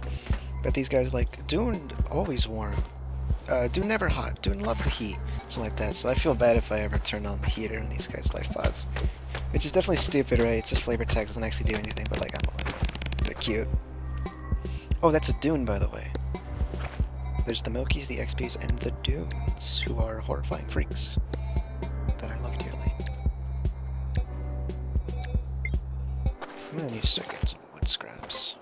But these guys, like, doing always warm. do never hot. Do love the heat. Something like that. So I feel bad if I ever turn on the heater in these guys' life pods. Which is definitely stupid, right? It's just flavor text, doesn't actually do anything, but like, I don't know. They're cute. Oh, that's a dune, by the way. There's the Milkies, the Expies, and the Dunes, who are horrifying freaks that I love dearly. I'm gonna need to start getting some wood scraps.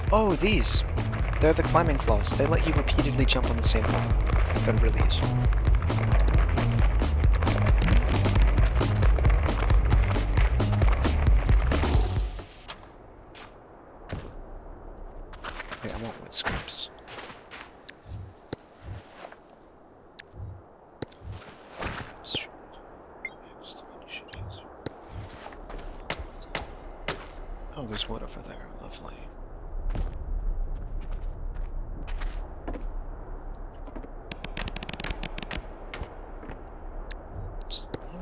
Oh, these! They're the climbing claws. They let you repeatedly jump on the same wall. They're really useful. Okay, I want wood scraps. Oh, there's wood over there. Lovely.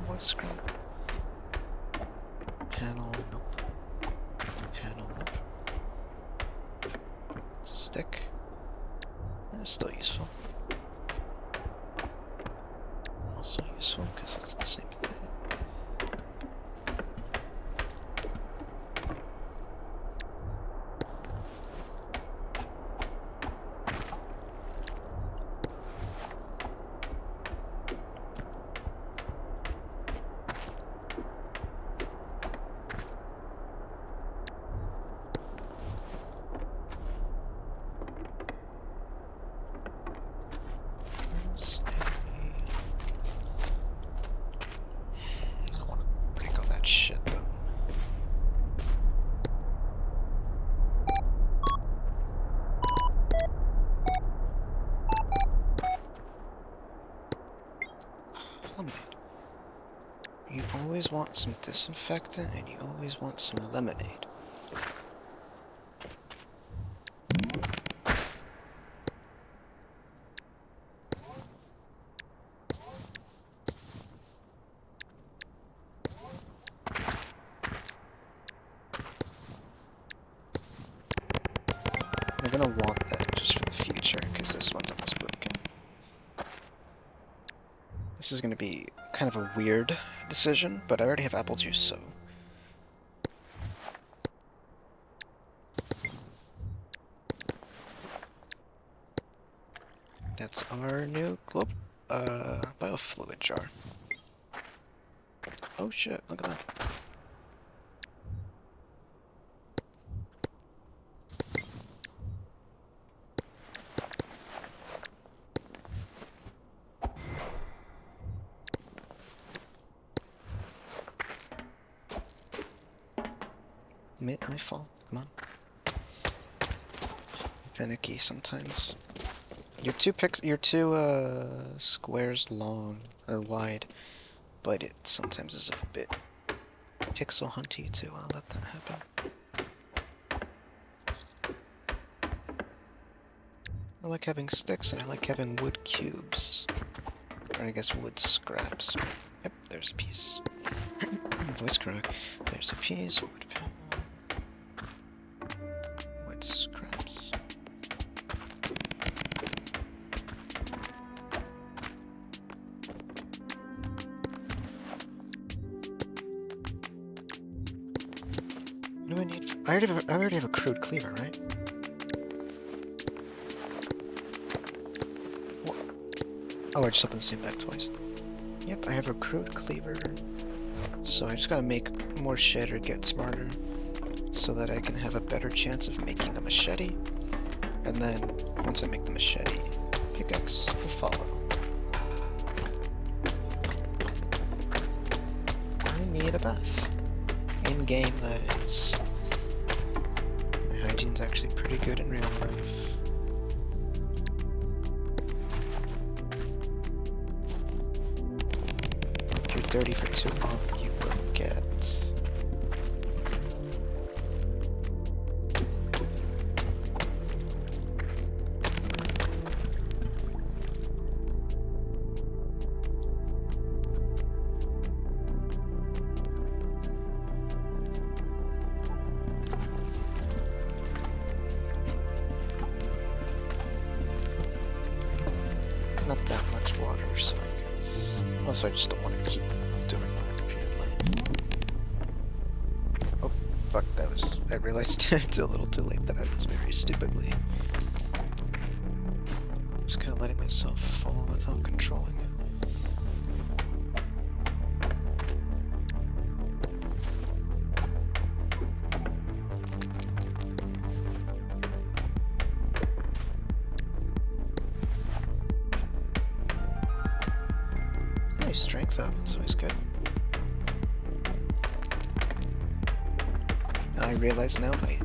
Wood scrap. Panel, nope. Panel, nope. Stick. That's still useful. Also useful because it's the same thing. You always want some disinfectant, and you always want some lemonade. I'm gonna want that just for the future, because this one's almost broken. This is gonna be kind of a weird decision, but I already have apple juice, so... That's our new biofluid jar. Oh shit, look at that. My fault. Come on. Finicky sometimes. You're two squares long or wide, but it sometimes is a bit pixel hunty too. I'll let that happen. I like having sticks and I like having wood cubes, or I guess wood scraps. Yep, there's a piece. Voice crack. There's a piece. Wood panel. Wood scraps. What do I need? I already have a crude cleaver, right? What? Oh, I just opened the same bag twice. Yep, I have a crude cleaver. So I just gotta make more shit or get smarter so that I can have a better chance of making a machete. And then, once I make the machete, pickaxe will follow. I need a bath. In-game, that is. My hygiene's actually pretty good in real life. If you're dirty for too long, you will get... not that much water, so I guess. Also, I just don't want to keep doing that repeatedly. Oh, fuck, that was. I realized it's a little too late that I was very stupidly. Just kind of letting myself fall without controlling it. Nice strength up, that's always good. I realize now my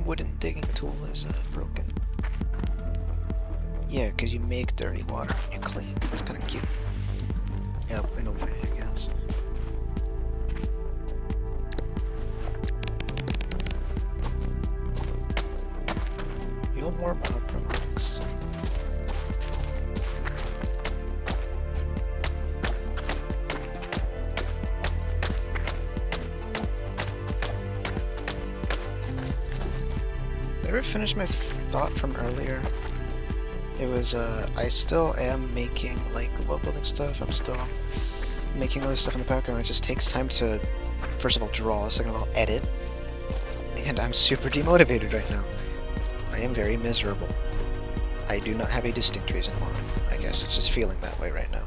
wooden digging tool is broken. Yeah, because you make dirty water when you clean. It's kind of cute. Yep, in a way, I guess. You'll warm up, relax. Did I ever finish my thought from earlier? It was, I still am making, like, world building stuff. I'm still making other stuff in the background. It just takes time to, first of all, draw, second of all, edit. And I'm super demotivated right now. I am very miserable. I do not have a distinct reason why. I guess it's just feeling that way right now.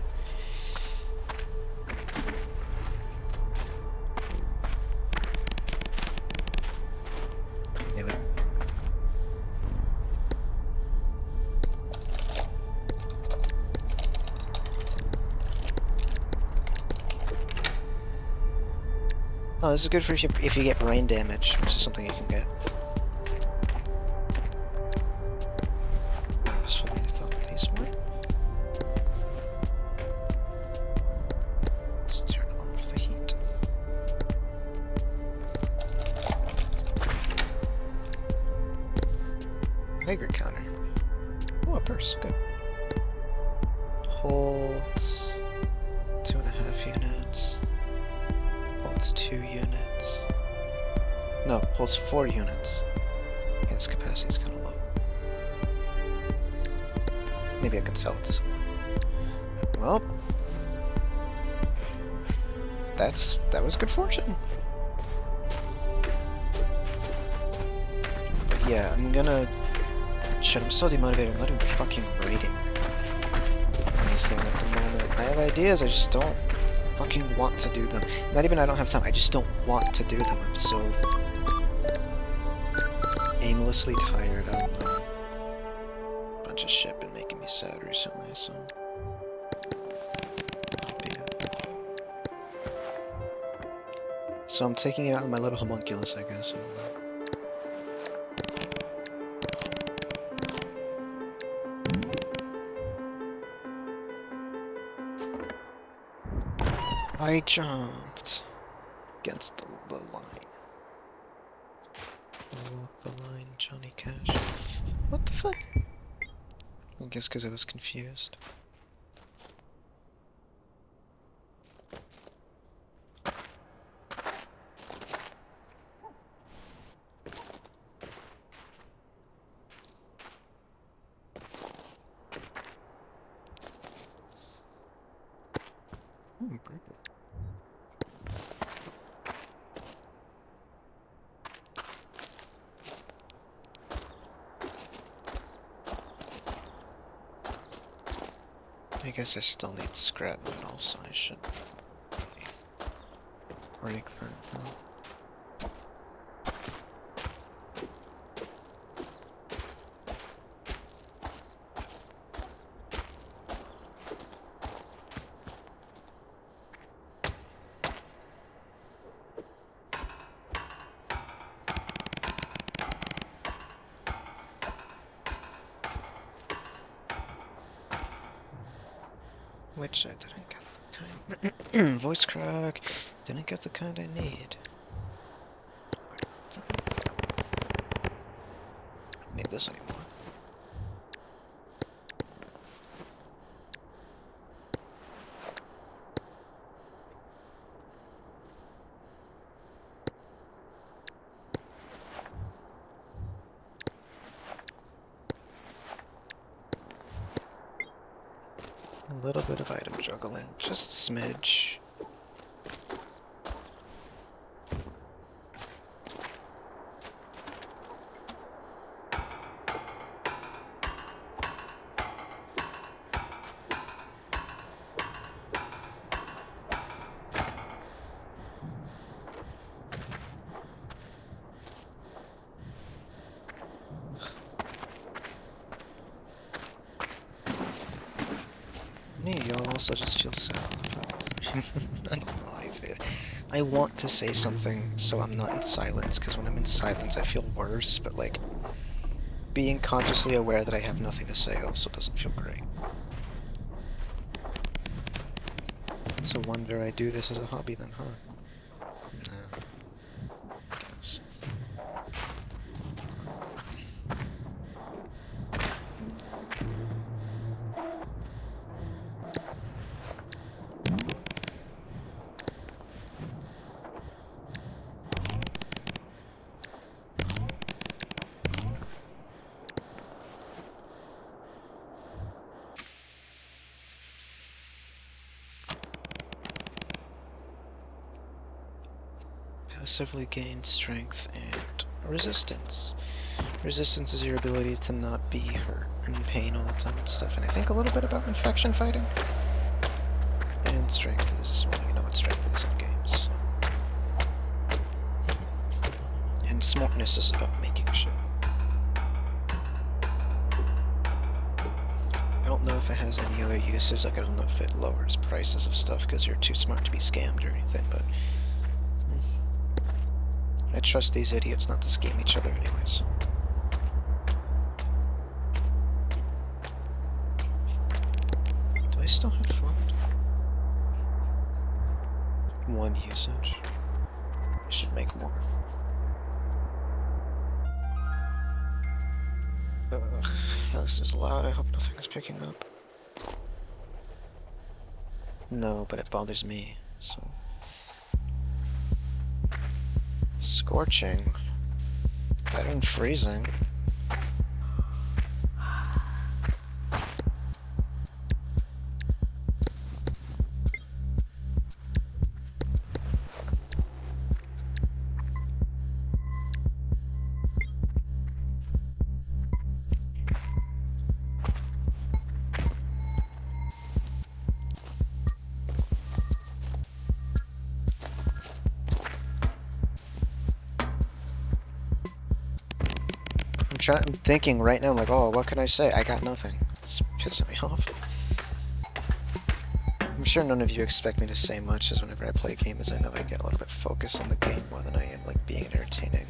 Anyway. Oh, this is good for if you get brain damage, which is something you can get. That's what I thought these were. Let's turn off the heat. Tiger counter. Oh, a purse. Good. Holds 2.5 units. Holds 2 units. No, holds 4 units. Yeah, its capacity is kind of low. Maybe I can sell it to someone. Well, that was good fortune. But yeah, I'm gonna. Shit, I'm so demotivated. I'm not even fucking writing anything at the moment. I have ideas, I just don't fucking want to do them. Not even I don't have time, I just don't want to do them. I'm so aimlessly tired. I don't know. Bunch of shit been making me sad recently, so. So I'm taking it out of my little homunculus, I guess. I don't know. I jumped against the line. Walk the line, Johnny Cash. What the fuck? I guess because I was confused. I guess I still need scrap metal, so I should break that now. Which I didn't get the kind. Voice crack. Didn't get the kind I need. Don't need this anymore. A little bit of item juggling, just a smidge. Me, y'all also just feel sad. I don't know how I feel. I want to say something so I'm not in silence, because when I'm in silence I feel worse, but like, being consciously aware that I have nothing to say also doesn't feel great. So wonder I do this as a hobby then, huh? No. I guess. Passively gain strength and resistance. Resistance is your ability to not be hurt and in pain all the time and stuff, and I think a little bit about infection fighting. And strength is, well, you know what strength is in games. And smartness is about making shit. I don't know if it has any other usage, like I don't know if it lowers prices of stuff because you're too smart to be scammed or anything, but I trust these idiots not to scam each other anyways. Do I still have flood? One usage. I should make more. Ugh, this is loud. I hope nothing's picking up. No, but it bothers me, so... Scorching. Better than freezing. I'm thinking right now, like, oh, what can I say? I got nothing. It's pissing me off. I'm sure none of you expect me to say much, as whenever I play a game, as I know I get a little bit focused on the game more than I am, like, being entertaining.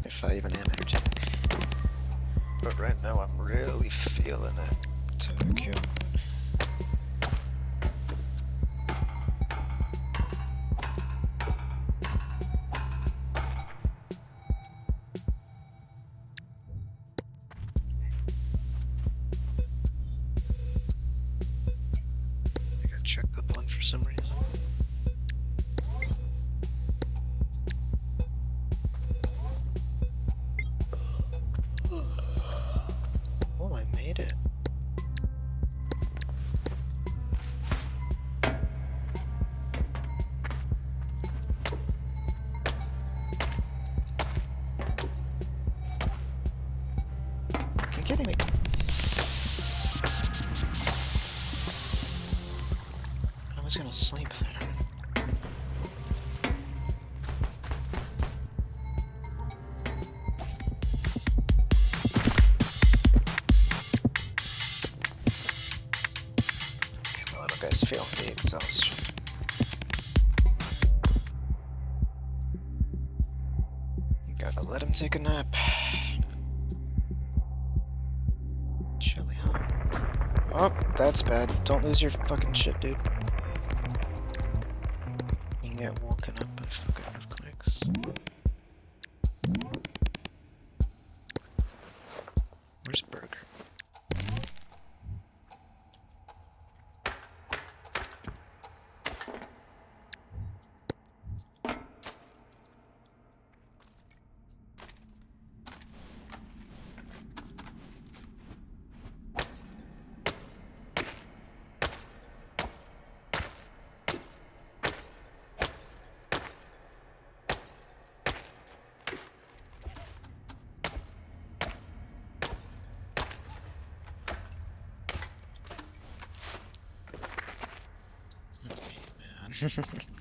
If I even am entertaining. But right now, I'm really feeling it. Tokyo. Check the blend for some reason. Oh, I made it. You're kidding me. I was gonna sleep there. Okay, my little guy's feeling the exhaustion. Gotta let him take a nap. Chilly, huh? Oh, that's bad. Don't lose your fucking shit, dude. You can get woken up by fucking earthquakes. Where's Burger?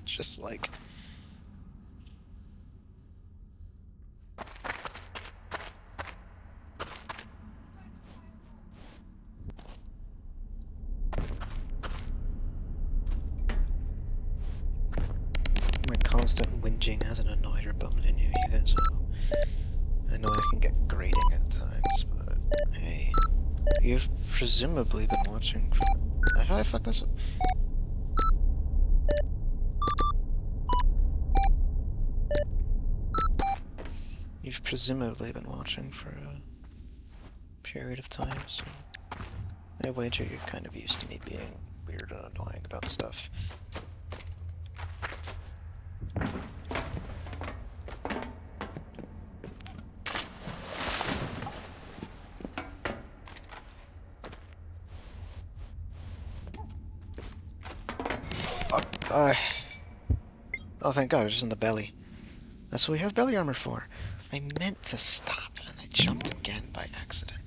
Just like... My constant whinging hasn't annoyed or bummed any of you guys, so... I know I can get grating at times, but hey... You've presumably been watching... How did I fuck this up? You've presumably been watching for a period of time, so... I wager you're kind of used to me being weird and annoying about stuff. Oh, thank God, it's just in the belly. That's what we have belly armor for. I meant to stop, and I jumped again by accident.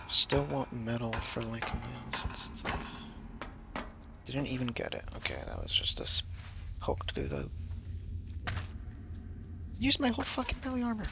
Still want metal for like nails and stuff. Didn't even get it. Okay, that was just a poked through the... Used my whole fucking belly armor.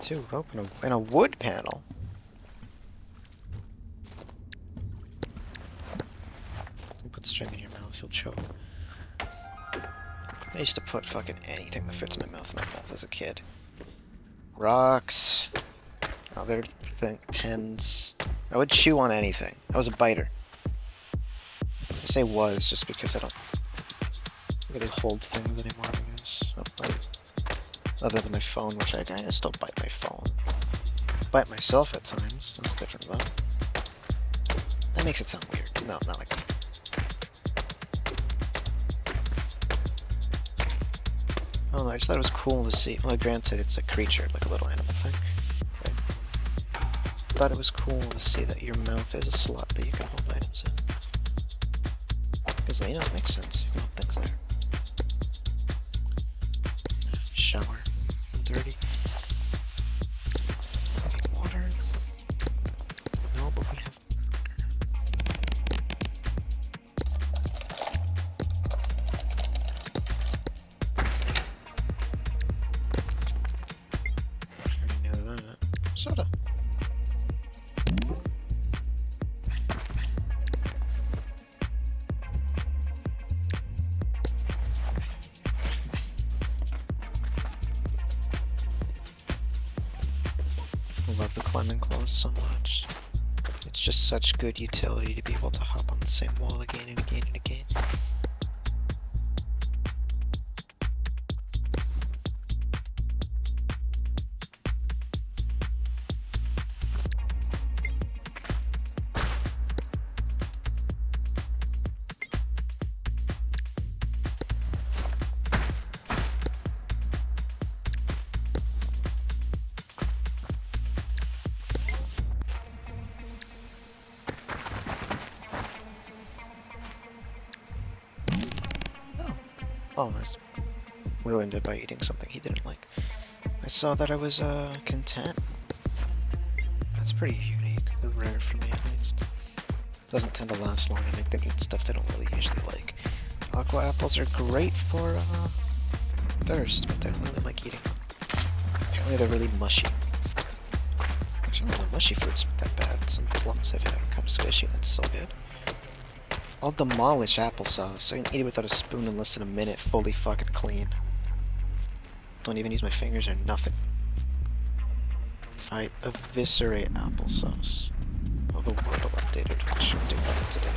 Two rope and a wood panel. Don't put string in your mouth, you'll choke. I used to put fucking anything that fits my mouth as a kid. Rocks, other pens. I would chew on anything. I was a biter. I say was just because I don't really hold things anymore, I guess. Other than my phone, which I still bite my phone. Bite myself at times. That's different though. That makes it sound weird. No, not like that. Oh no, I just thought it was cool to see. Well, granted, it's a creature, like a little animal thing. Right? Thought it was cool to see that your mouth is a slot that you can hold items in. Because, you know, it makes sense. You can hold things there. Shower. Dirty. Need water. No, but we have... I already knew that. Soda. I love the climbing claws so much. It's just such good utility to be able to hop on the same wall again and again and again. Oh, that's ruined it by eating something he didn't like. I saw that I was, content. That's pretty unique, or rare for me at least. Doesn't tend to last long. I make them eat stuff they don't really usually like. Aqua apples are great for, thirst, but they don't really like eating them. Apparently they're really mushy. Actually, the mushy fruits aren't that bad. Some plums I've had are kind of squishy, that's so good. I'll demolish applesauce. I can eat it without a spoon in less than a minute, fully fucking clean. Don't even use my fingers or nothing. I eviscerate applesauce. Oh, the Wordle updated. I should do that today.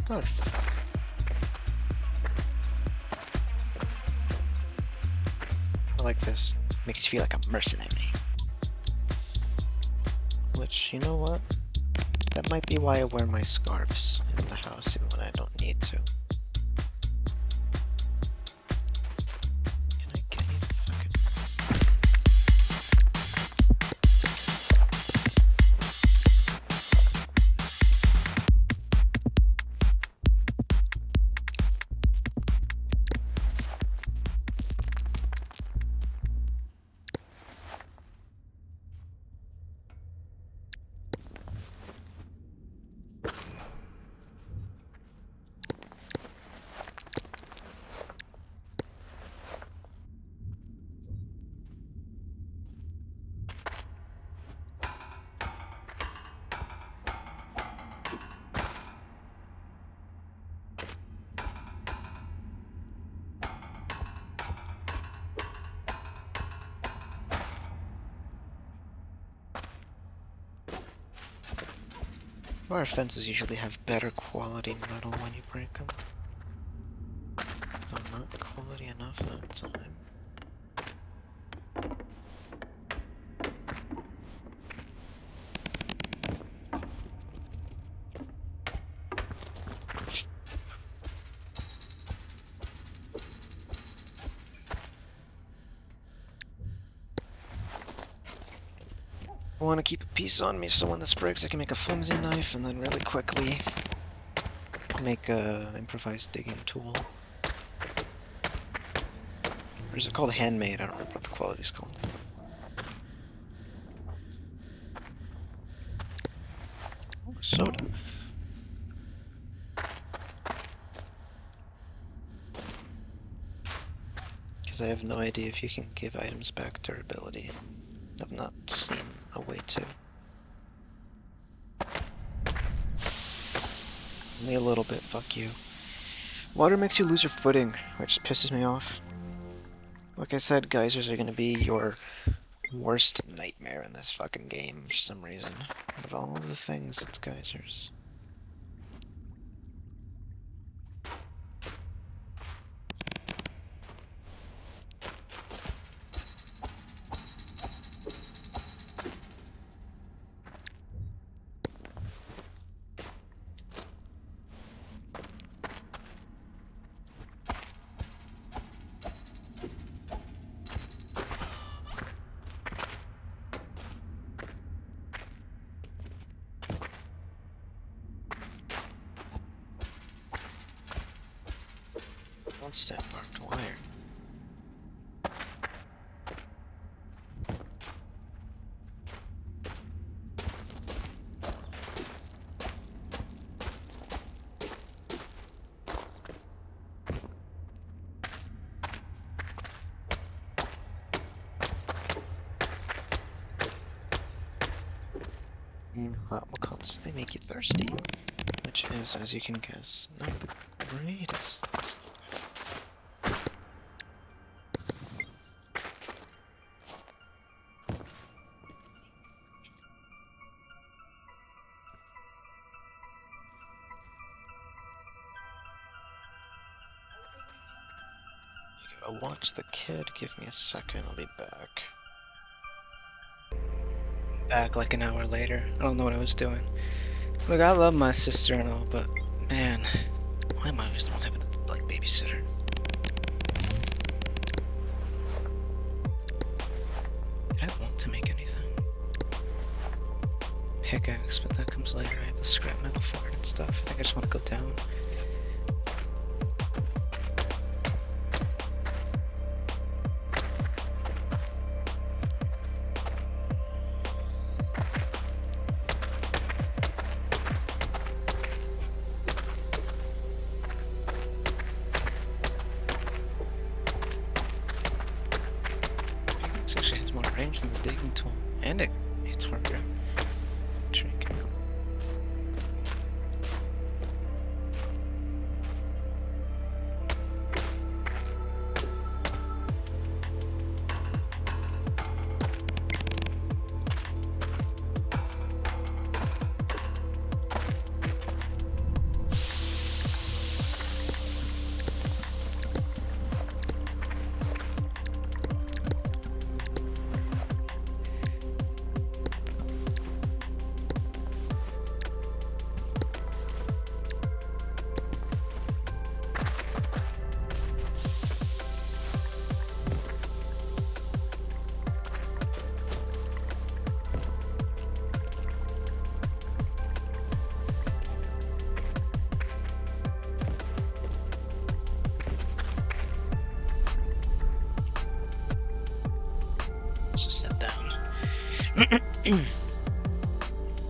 Good. I like this. Makes you feel like a mercenary. Which, you know what? That might be why I wear my scarves in the house even when I don't need to. Can I get you to fucking... Wire fences usually have better quality metal when you break them. Though not quality enough that time. I want to keep a piece on me so when this breaks I can make a flimsy knife and then really quickly make a improvised digging tool. Or is it called handmade? I don't remember what the quality's called. Oh, soda. Because I have no idea if you can give items back durability. I've not seen a way to. Only a little bit, fuck you. Water makes you lose your footing, which pisses me off. Like I said, geysers are gonna be your worst nightmare in this fucking game for some reason. Of all the things, it's geysers. Constant barbed wire. Hot will constantly make you thirsty, which is, as you can guess, not the greatest. You gotta watch the kid. Give me a second, I'll be back. Back like an hour later. I don't know what I was doing. Look, I love my sister and all, but man, why am I always the one having a like babysitter? I don't want to make anything. Pickaxe, but that comes later. I have the scrap metal for it and stuff. I think I just want to go down. This actually has more range than the digging tool, and it's harder. Trick.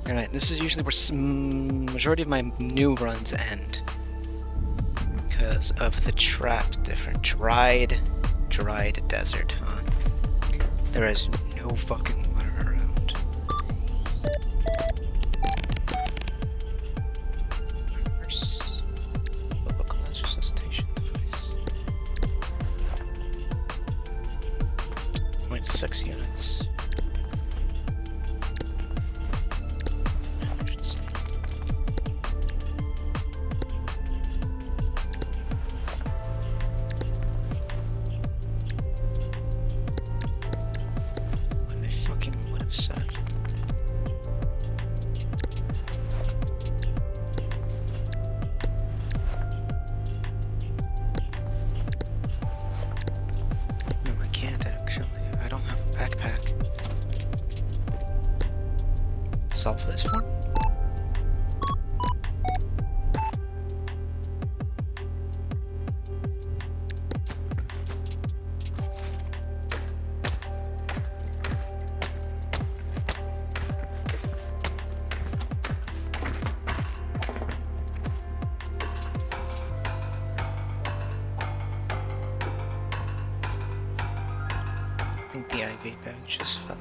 Alright, this is usually where majority of my new runs end. Because of the trap different. Dried desert, huh? There is no fucking water around. Localized resuscitation device. 0.6 units. Solve this one? I think the IV bag just fell.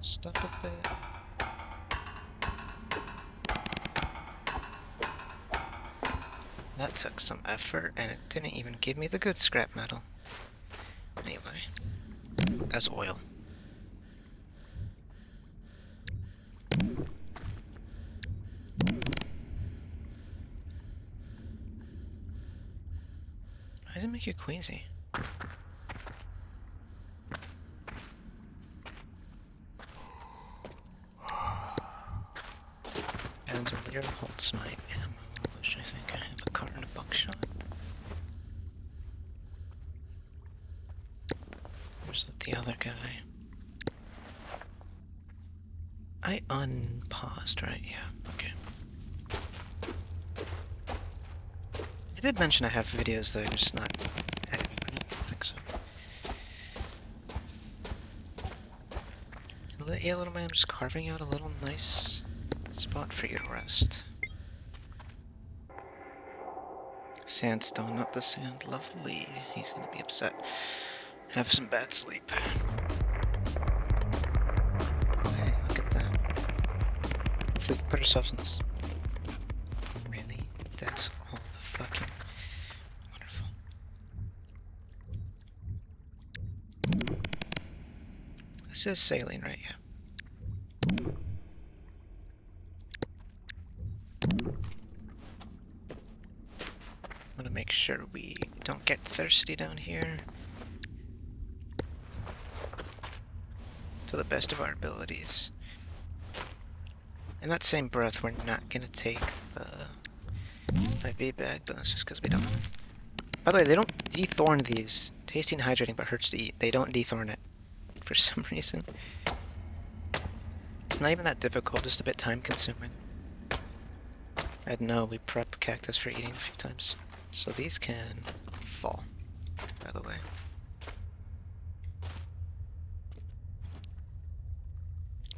Stop a bit. That took some effort, and it didn't even give me the good scrap metal. Anyway, that's oil. Why does it make you queasy? And a layer holds my ammo, which I think I have a carton of buckshot. Where's the other guy? I unpaused, right? Yeah, okay. I did mention I have videos that are just not editing. I don't think so. Yeah, little man, I'm just carving out a little nice spot for you to rest. Sandstone, not the sand. Lovely. He's gonna be upset. Have some bad sleep. Okay, look at that. If we can put ourselves in this. Really? That's all the fucking... Wonderful. This is saline, right? Yeah. I want to make sure we don't get thirsty down here. To the best of our abilities. In that same breath, we're not gonna take the IV bag, but that's just because we don't. By the way, they don't de-thorn these. Tasty and hydrating, but hurts to eat. They don't de-thorn it for some reason. It's not even that difficult, just a bit time-consuming. I know we prep cactus for eating a few times. So these can fall, by the way.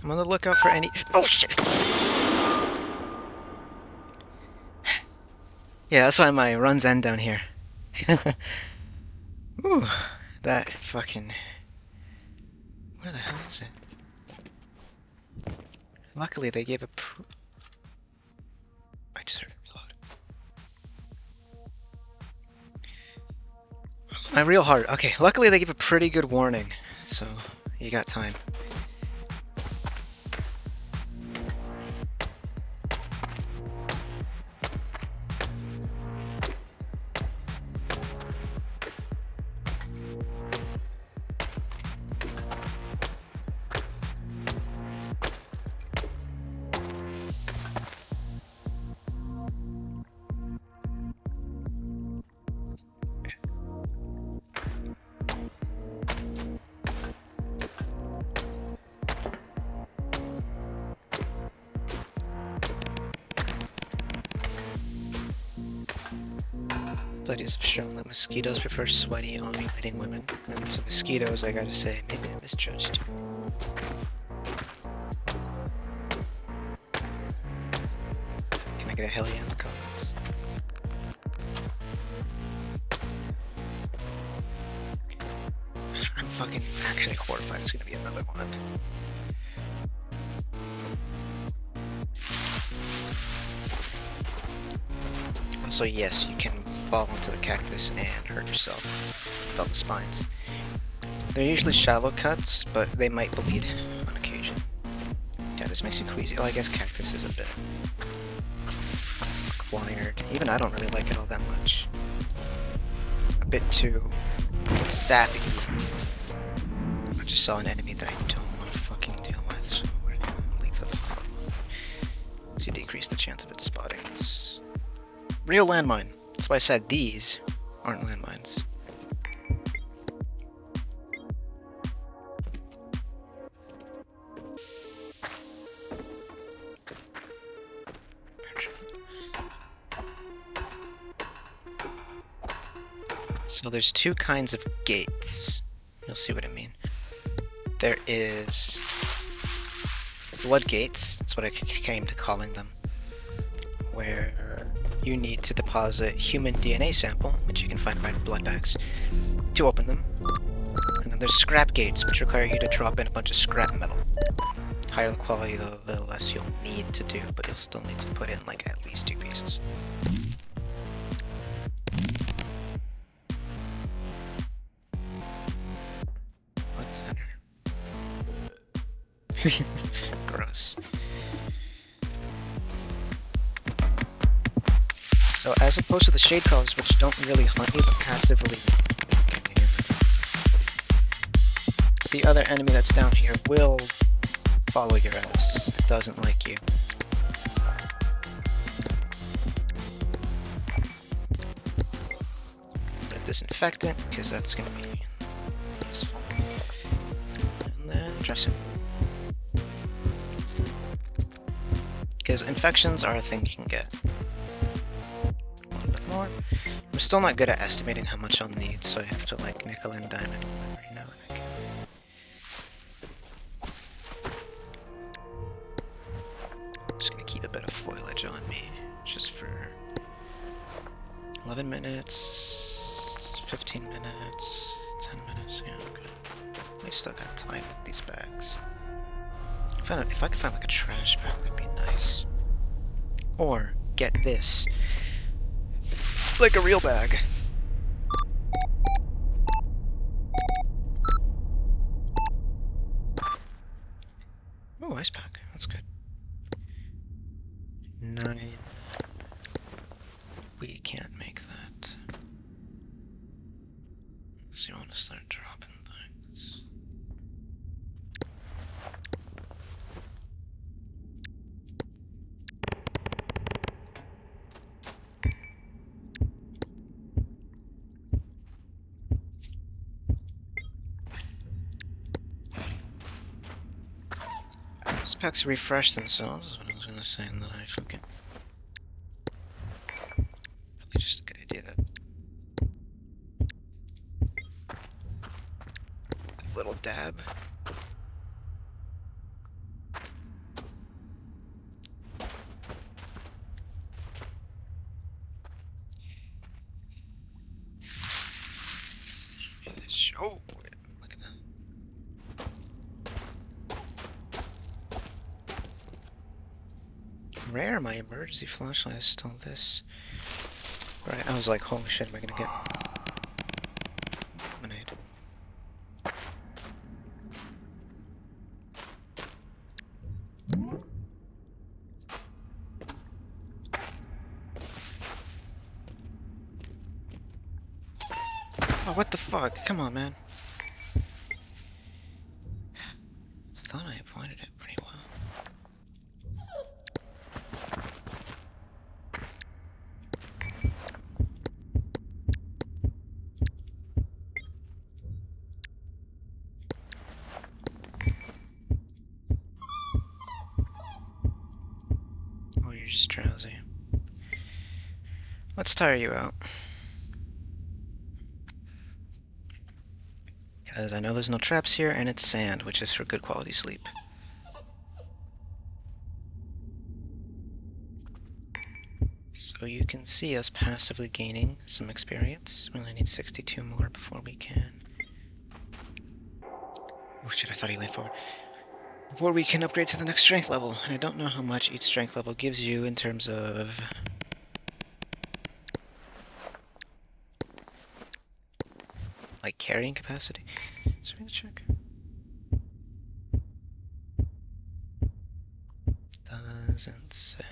I'm on the lookout for any— oh shit! Yeah, that's why my runs end down here. Ooh, that fucking... Where the hell is it? Luckily they gave a I just heard it reload. My real heart. Okay, luckily they gave a pretty good warning, so you got time. Studies have shown that mosquitoes prefer sweaty, ovulating women. And to mosquitoes, I gotta say, maybe I misjudged you. Can I get a hell yeah in the comments? I'm fucking actually horrified it's gonna be another one. Also, yes, you can fall into the cactus and hurt yourself without the spines. They're usually shallow cuts, but they might bleed on occasion. Yeah, this makes you queasy. Oh, I guess cactus is a bit acquired. Even I don't really like it all that much. A bit too sappy. I just saw an enemy that I don't want to fucking deal with, so we're gonna leave that alone to decrease the chance of it spotting us. Real landmine. That's why I said these aren't landmines. So there's two kinds of gates. You'll see what I mean. There is floodgates, that's what I came to calling them, where you need to deposit human DNA sample, which you can find by blood bags, to open them. And then there's scrap gates, which require you to drop in a bunch of scrap metal. Higher the quality, the less you'll need to do, but you'll still need to put in like at least 2 pieces. Gross. So as opposed to the shade colors, which don't really hunt you but passively, the other enemy that's down here will follow your ass. It doesn't like you. Put a disinfectant, because that's going to be useful. And then dress him. Because infections are a thing you can get. A little bit more. I'm still not good at estimating how much I'll need, so I have to like nickel and dime it every now and again. I'm just gonna keep a bit of foliage on me, just for 11 minutes, 15 minutes, 10 minutes, yeah, okay. We still got time with these bags. If I could find like a trash bag, that'd be nice. Or get this, like a real bag. Oh, ice pack. That's good. 9. We can't make that. So you want to start dropping things. These packs refresh themselves, is what I was gonna say, and then I fucking... Probably just a good idea that... Little dab. Oh, look at that. Rare, my emergency flashlight is still this. Right, I was like, holy shit, am I gonna get lemonade? Oh, what the fuck? Come on, man. Thought I avoided it pretty well. Oh, you're just drowsy. Let's tire you out. Because I know there's no traps here, and it's sand, which is for good quality sleep. So you can see us passively gaining some experience. We only need 62 more before we can... Oh shit, I thought he leaned forward. Before we can upgrade to the next strength level. And I don't know how much each strength level gives you in terms of... like carrying capacity. So I'm gonna check. Doesn't say.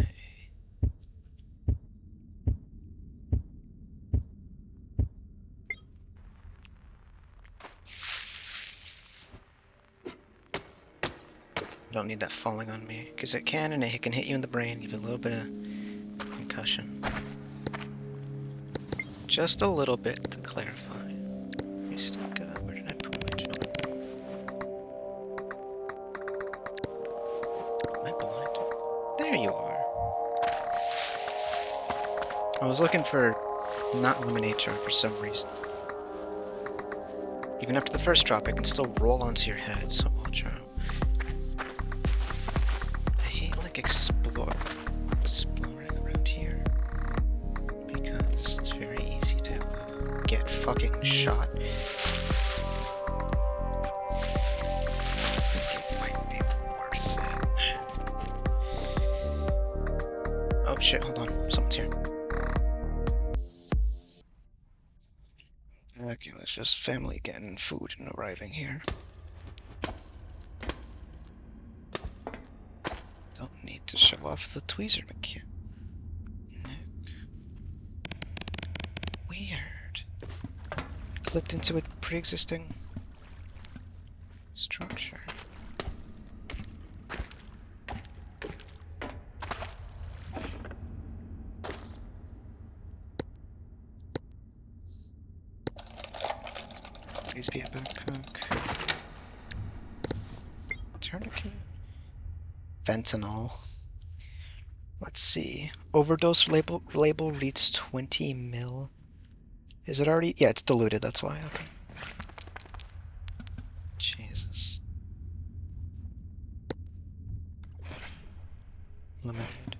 I don't need that falling on me, because it can, and it can hit you in the brain, give you a little bit of concussion. Just a little bit to clarify. We still got... where did I put my jump? Am I blind? There you are. I was looking for not elimination for some reason. Even after the first drop, it can still roll onto your head, so watch out. I hate, like, exploring around here. Because it's very easy to get fucking shot. I think it might be worth it. Oh shit, hold on. Someone's here. Okay, it's just family getting food and arriving here. Don't need to show off the tweezer mechanic. Weird. Clipped into a pre-existing structure. Please be a backpack. Tourniquet. Fentanyl. Let's see. Overdose label reads 20 mil. Is it already? Yeah, it's diluted, that's why. Okay. Jesus. Limited.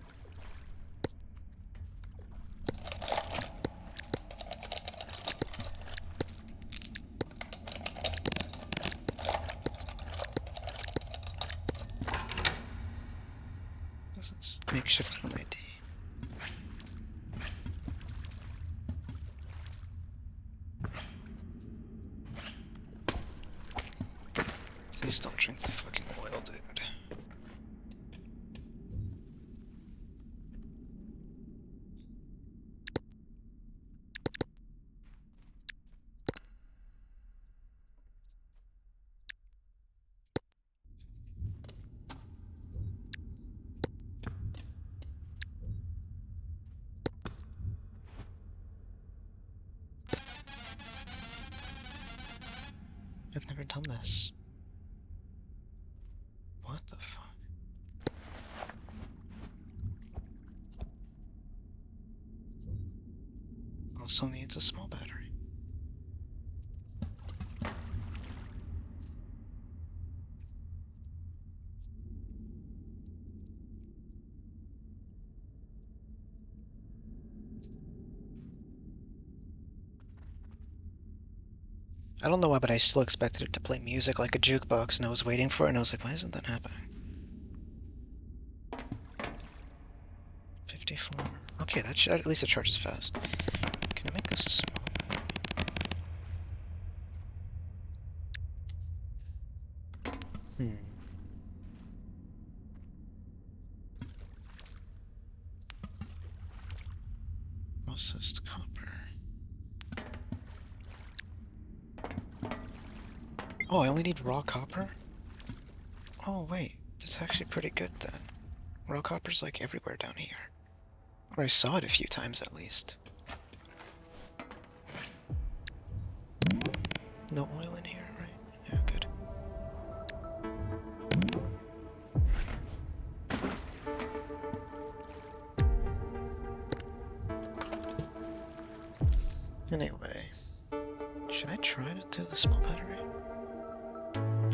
This is makeshift LED. Please don't drink the fucking oil, dude. I've never done this. What the fuck? Also needs a small battery. I don't know why, but I still expected it to play music like a jukebox, and I was waiting for it, and I was like, why isn't that happening? 54. Okay, that should, at least it charges fast. Can I make this small? Processed copper. Oh, I only need raw copper? Oh, wait. That's actually pretty good, then. Raw copper's, like, everywhere down here. Or I saw it a few times, at least. No oil in here, right? Yeah, good. Anyway. Should I try to do the small battery?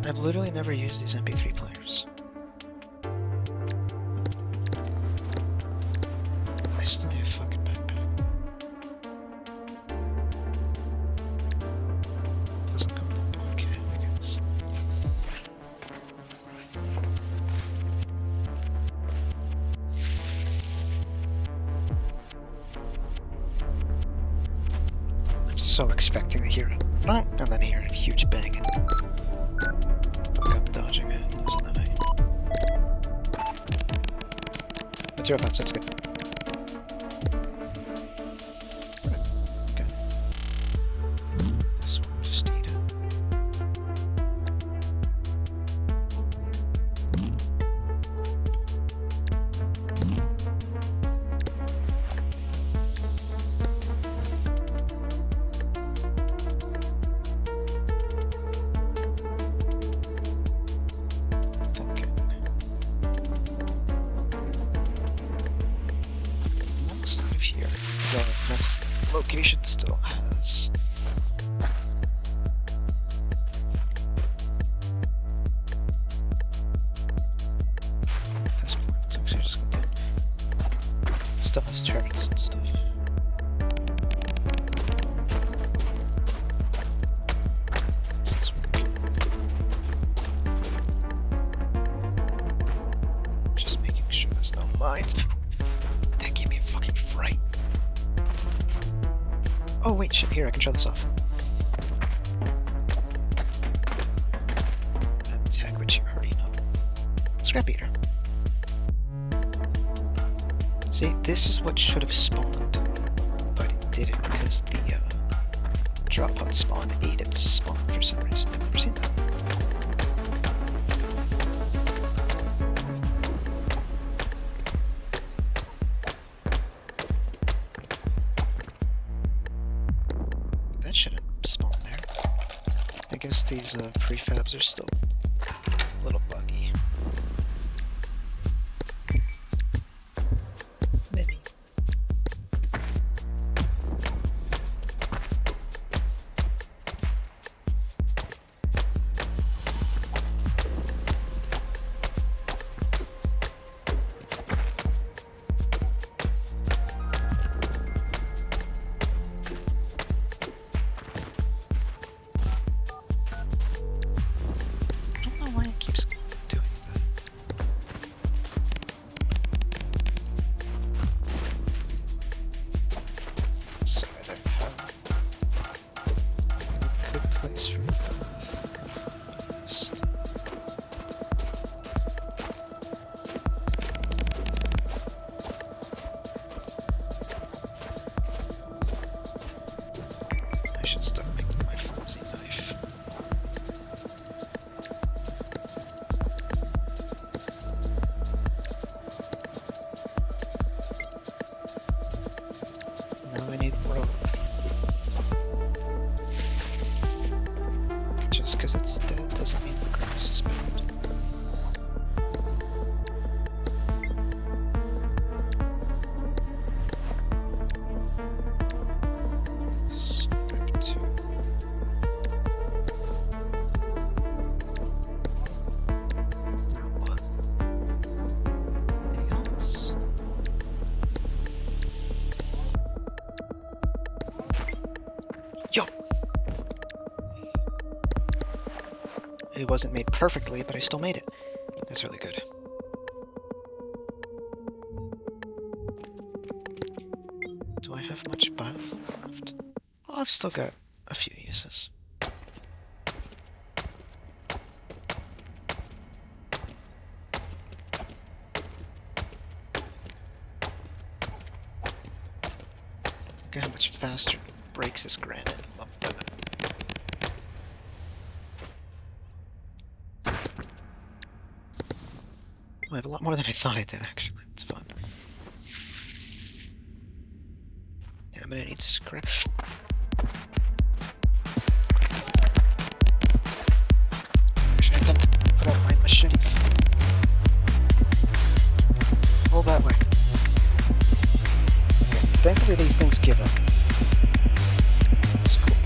I've literally never used these MP3 players. I still need a fucking backpack. Doesn't come up. Okay, I guess. I'm so expecting to hear it, and then hear a huge banging. Fuck up dodging it and lose an eye. But 0 5, that's good. Okay. This one, just eat it. Okay. Next out of here. The next location still has. At this point, it's actually just going to. Still has turrets and stuff. This one. Just making sure there's no mines. That gave me a fucking fright. Oh wait, shit, here, I can shut this off. Attack, which you already know. Scrap eater. See, this is what should have spawned, but it didn't because the drop pod spawn ate its spawn for some reason. I've never seen that. That shouldn't spawn there. I guess these prefabs are still a little buggy. Maybe. I don't know why it keeps doing that. Sorry, there a good place for this. I should start making my flimsy knife. Now I need rope. Just because it's dead doesn't mean the grass is bad. Back to now what? Anything else? Yo! It wasn't made perfectly, but I still made it. That's really good. Do I have much biofilm left? Well, I've still got a few uses. Look at how much faster it breaks this granite. Love that. Well, I have a lot more than I thought I did, actually. It's fun. And I'm gonna need scrap. Wish I had time to put out my machete. Roll that way. Okay, thankfully these things give up. It's cool.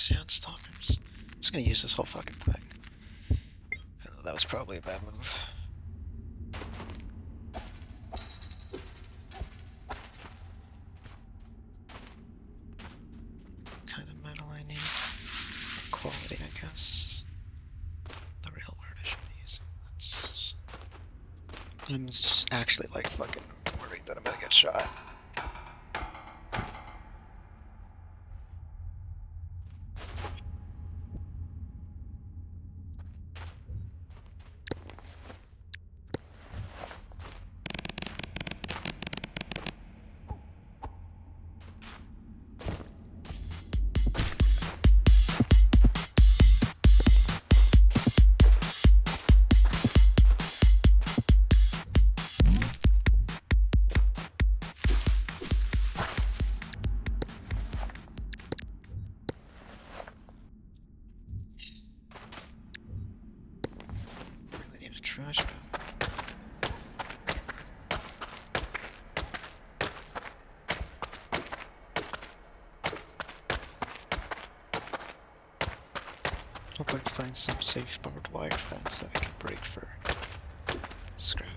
Sandstalkers. I'm just gonna use this whole fucking thing. That was probably a bad move. What kind of metal I need? Quality, I guess. The real word I should use. That's... I'm just actually like fucking worried that I'm gonna get shot. Trash bag. Hope I can find some safe barbed wire fence that I can break for scrap.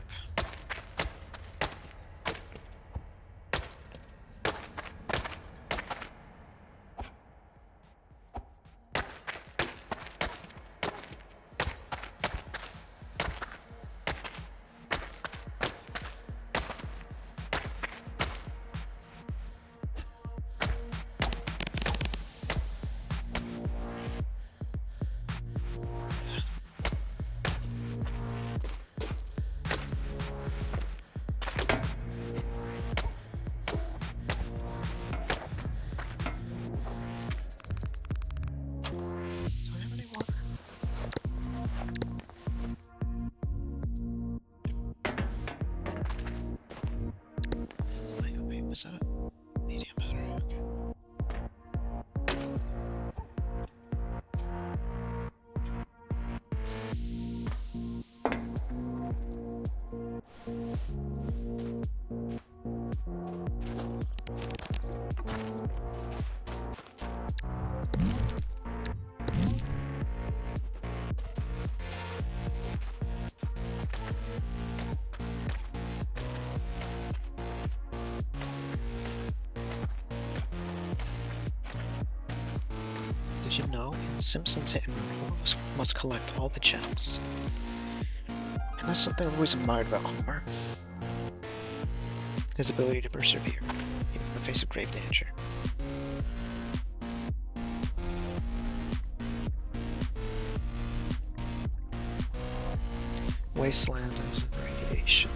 Was that a medium battery? Did you know in Simpsons Hit and Run, must collect all the gems? And that's something I've always admired about Homer. His ability to persevere, even in the face of grave danger. Wasteland is radiation,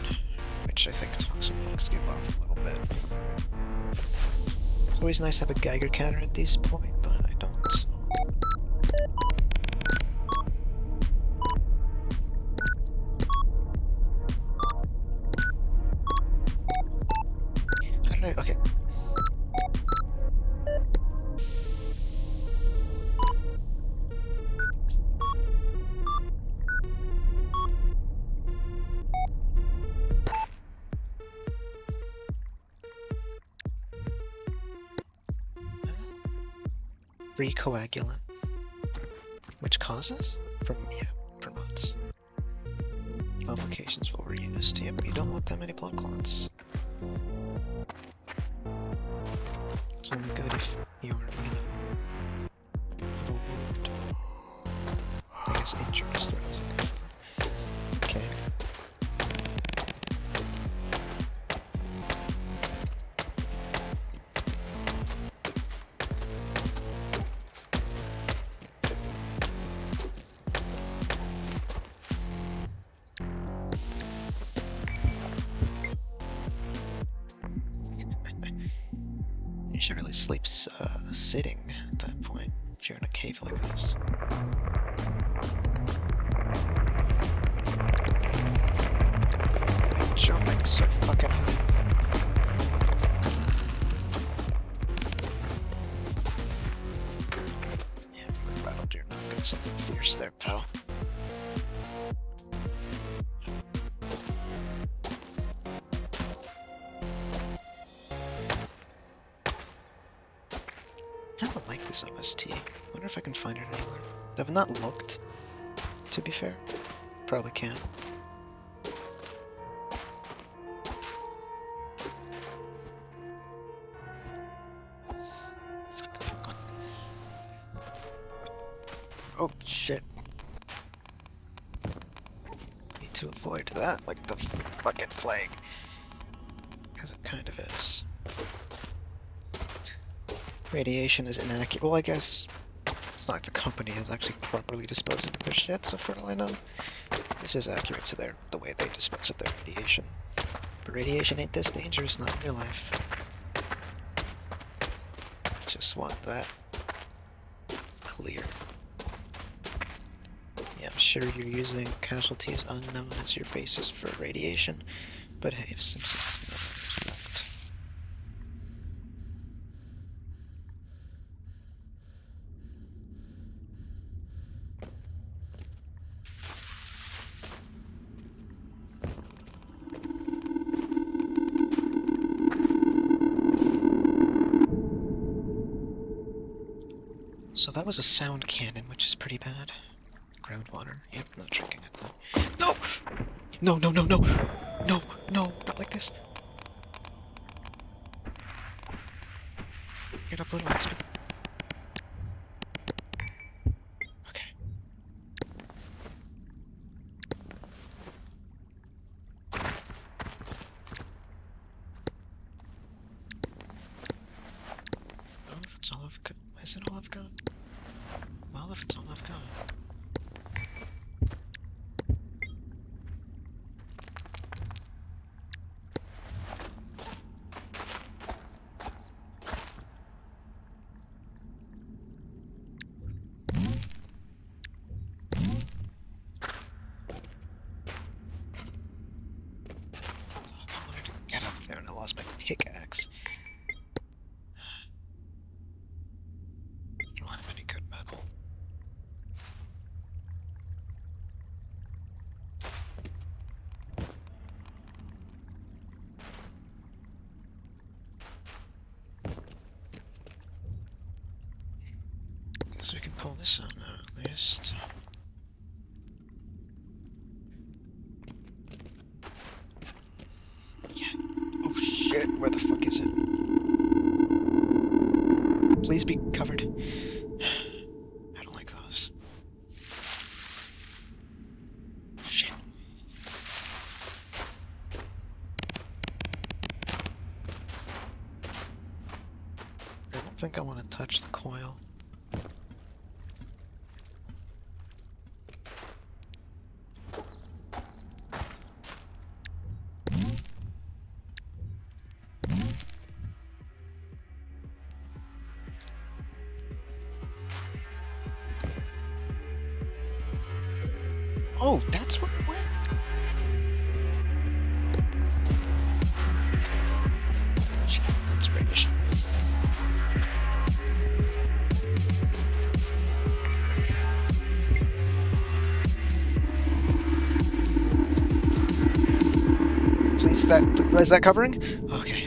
which I think toxic bugs give off a little bit. It's always nice to have a Geiger counter at this point, but I don't. How did I? Okay. Recoagulant, which causes? Promotes. Complications for reused. Yep, you don't want that many blood clots. It's only good if you're, have a wound. I guess injured is the word I was looking for. Okay. You should really sleep sitting at that point, if you're in a cave like this. I'm jumping so fucking high. Yeah, you rattled your knock on something fierce there, pal. don't like this OST. I wonder if I can find it anywhere. I've not looked, to be fair. Probably can. Oh, shit. Need to avoid that like the fucking plague. Because it kind of is. Radiation is inaccurate. Well, I guess it's not like the company has actually properly disposed of their shit, so for all I know, this is accurate to the way they dispose of their radiation. But radiation ain't this dangerous, not in real life. Just want that clear. Yeah, I'm sure you're using Casuaties unknown as your basis for radiation, but hey, if Simpsons never respect. So that was a sound cannon, which is pretty bad. Groundwater. Yep, not drinking it though. No! No, no, no, no! No, no, not like this. Get up, little Expie. Okay. Oh, if it's all I've got. Is it all I've got? Well, if it's all I've got. I wanted to get up there and I lost my pickaxe. I don't have any good metal. Guess we can pull this out now at least. Yeah. Oh shit, where the fuck is it? Please be covered. I don't like those. Shit. I don't think I want to touch the coil. Oh, that's where it went? Shit, that's radiation. Please, is that covering? Okay.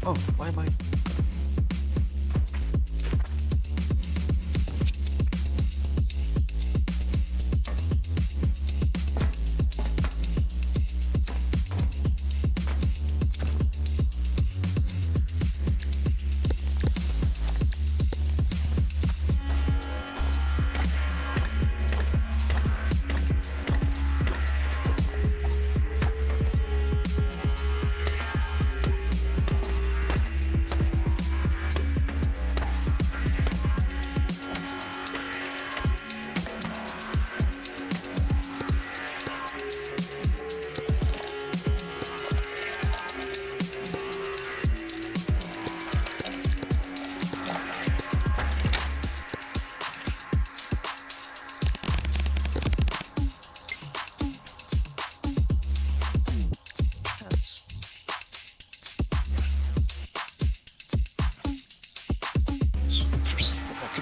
Oh, why am I...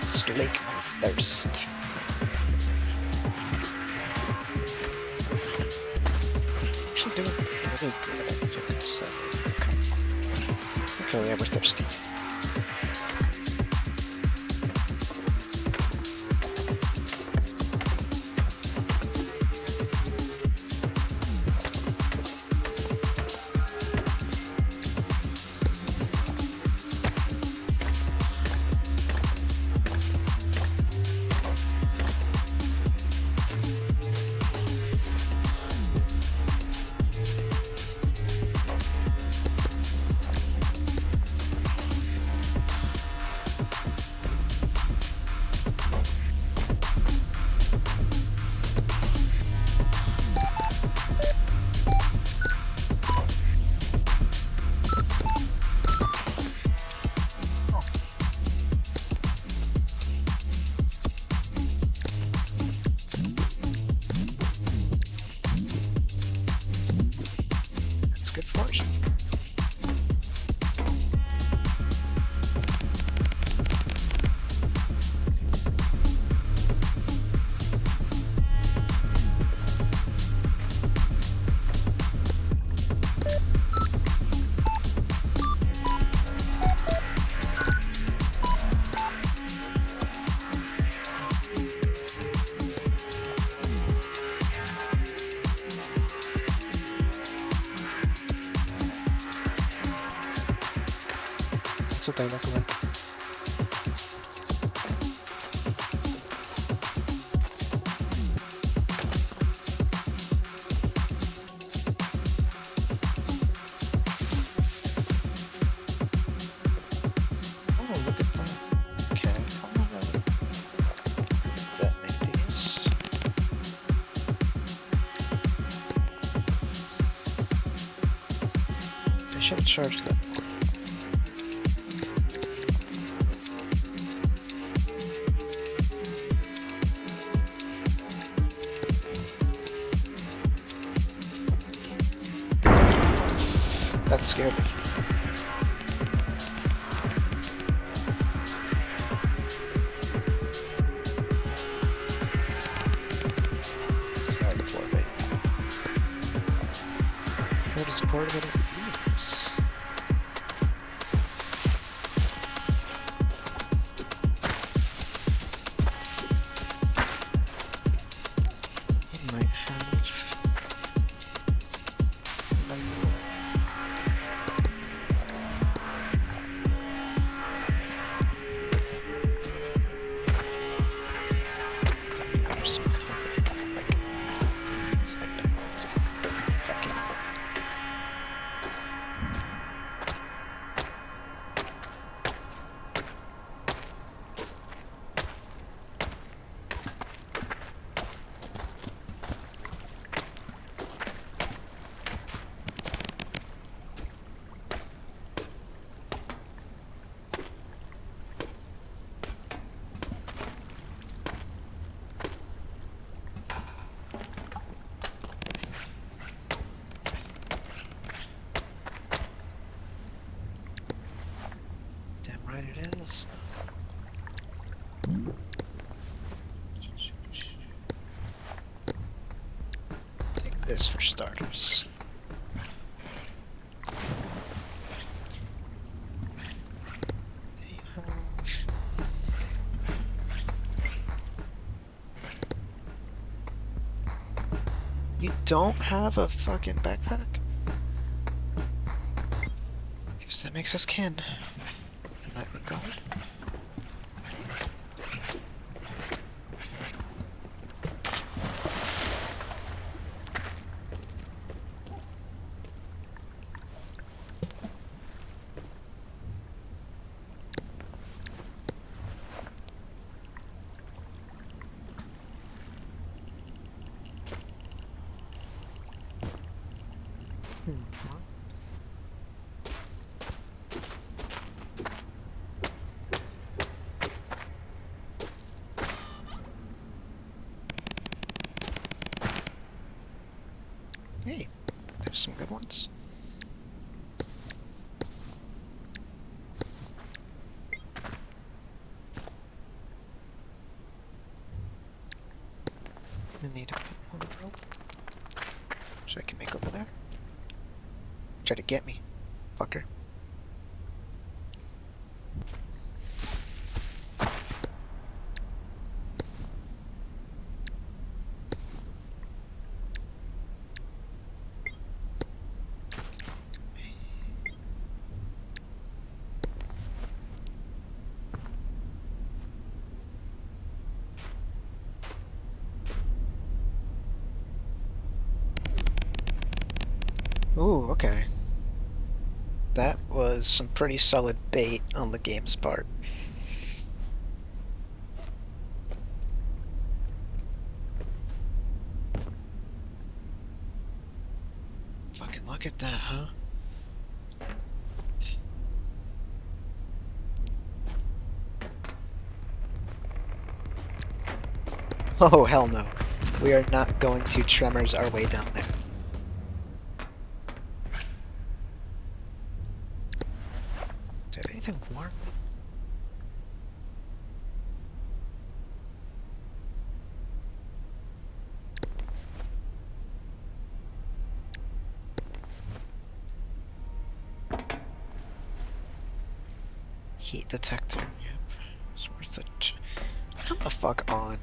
Slake my thirst. Actually doing really good. we're thirsty. That's good fortune. That's what they look like. Oh, look at that. Okay, I'm gonna detonate these. I should have charged that. That scared me. Sorry, poor baby. What is part of it? Universe? It might have. Some cover, like, so I don't want to fucking damn right it is. Take this for starters. You don't have a fucking backpack? Guess that makes us kin. In that regard. Hey, there's some good ones. I need a bit more rope, so I can make over there. Try to get me, fucker. Ooh, okay. That was some pretty solid bait on the game's part. Fucking look at that, huh? Oh, hell no. We are not going to Tremors our way down there. Do I have anything warm? Heat detector, yep. It's worth it. Come the fuck on.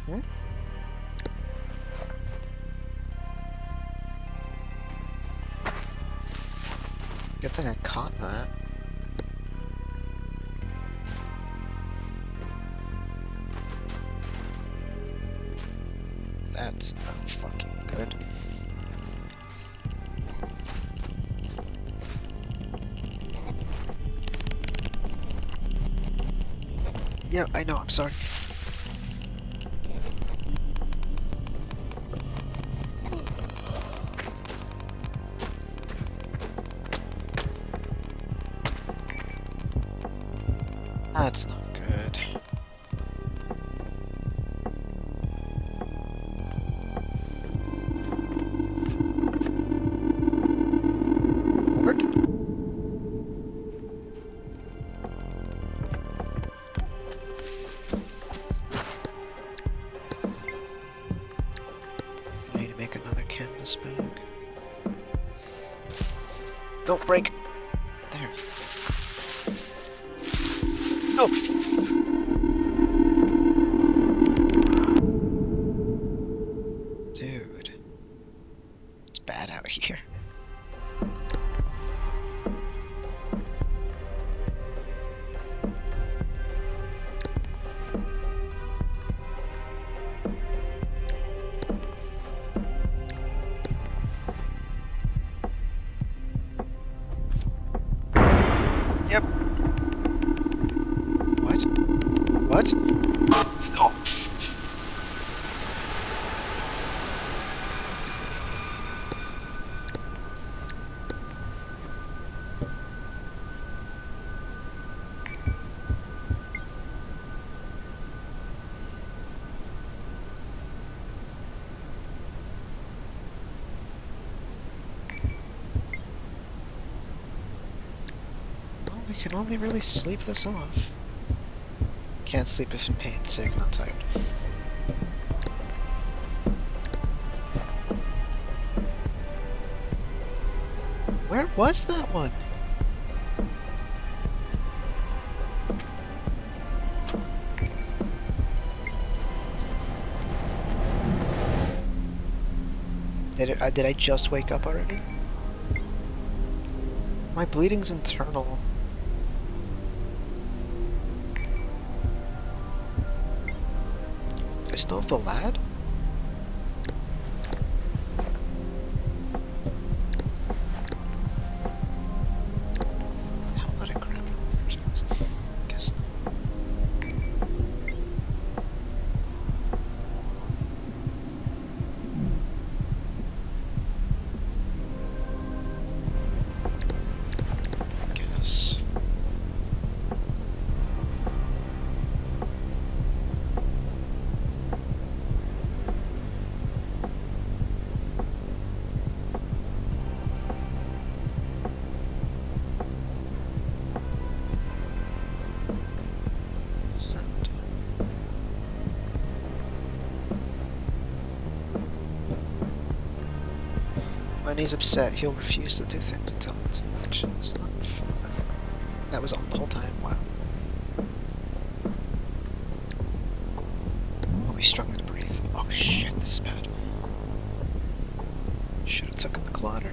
Hmm? Good thing I caught that. That's not fucking good. Yeah, I know, I'm sorry. That's not good. Albert? I need to make another canvas bag. Don't break! There. No! Dude. It's bad out here. Yep. What? What? Oh. Well, we can only really sleep this off. Can't sleep if in pain, sick, not tired. Where was that one? Did I just wake up already? My bleeding's internal. Do I still have the lad? How about I grab it in the first place? Guess not. I guess. When he's upset, he'll refuse to do things until it's which is not fun. That was on the whole time. Wow. Oh, he's struggling to breathe. Oh shit, this is bad. Should have taken the clotter.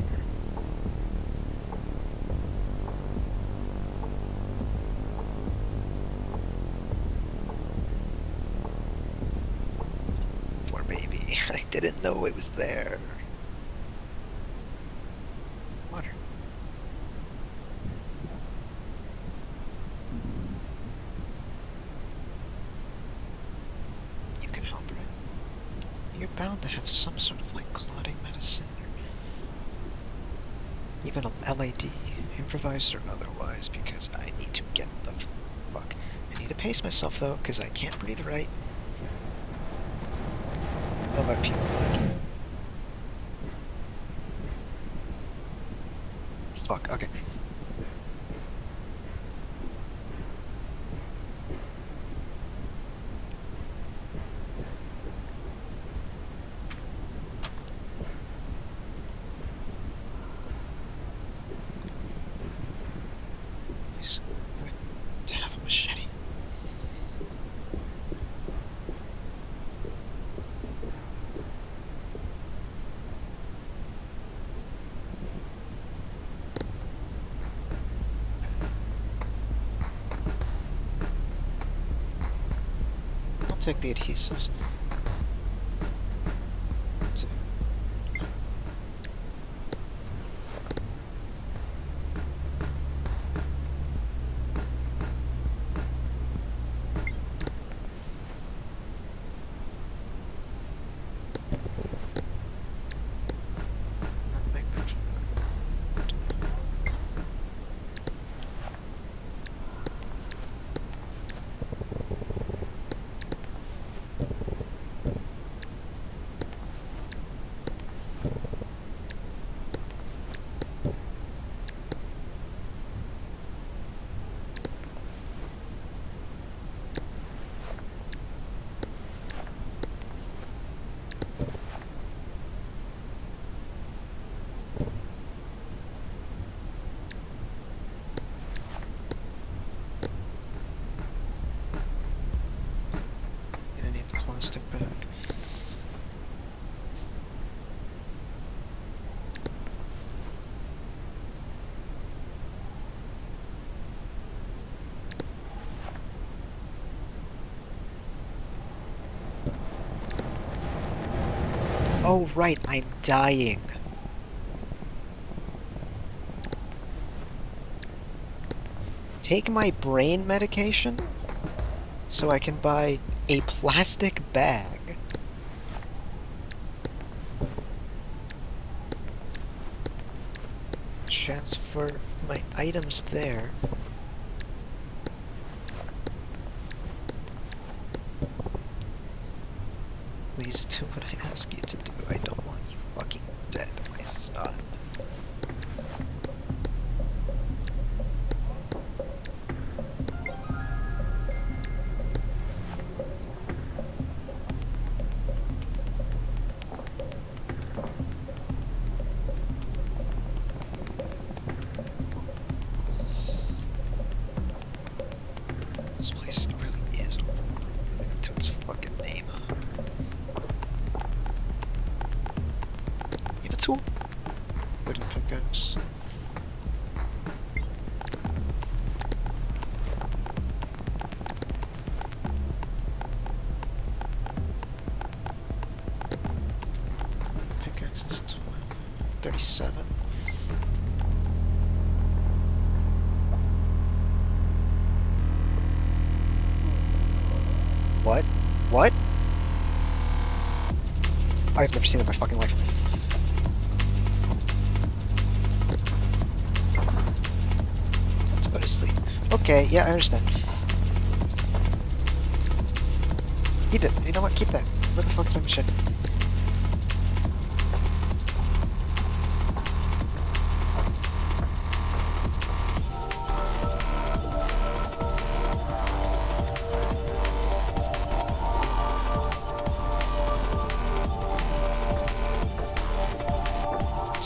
Poor baby. I didn't know it was there. Water. You can help, right? You're bound to have some sort of like clotting medicine or even a LAD, improvised or otherwise, because I need to get the fuck. I need to pace myself though, because I can't breathe right. How about puke blood? Fuck, okay. Please, to have a machete. I'll take the adhesives. So, gonna need the plastic bag. Oh right, I'm dying. Take my brain medication so I can buy a plastic bag. Transfer my items there. Please do what I ask you to do. I don't want you fucking dead, my son. This place really is overgrown to its fucking name. You have a tool? Wooden pickaxe. Pickaxe is 37. What? What? I've never seen it in my fucking life. Let's go to sleep. Okay, yeah, I understand. Keep it. You know what? Keep that. Where the fuck's my machete?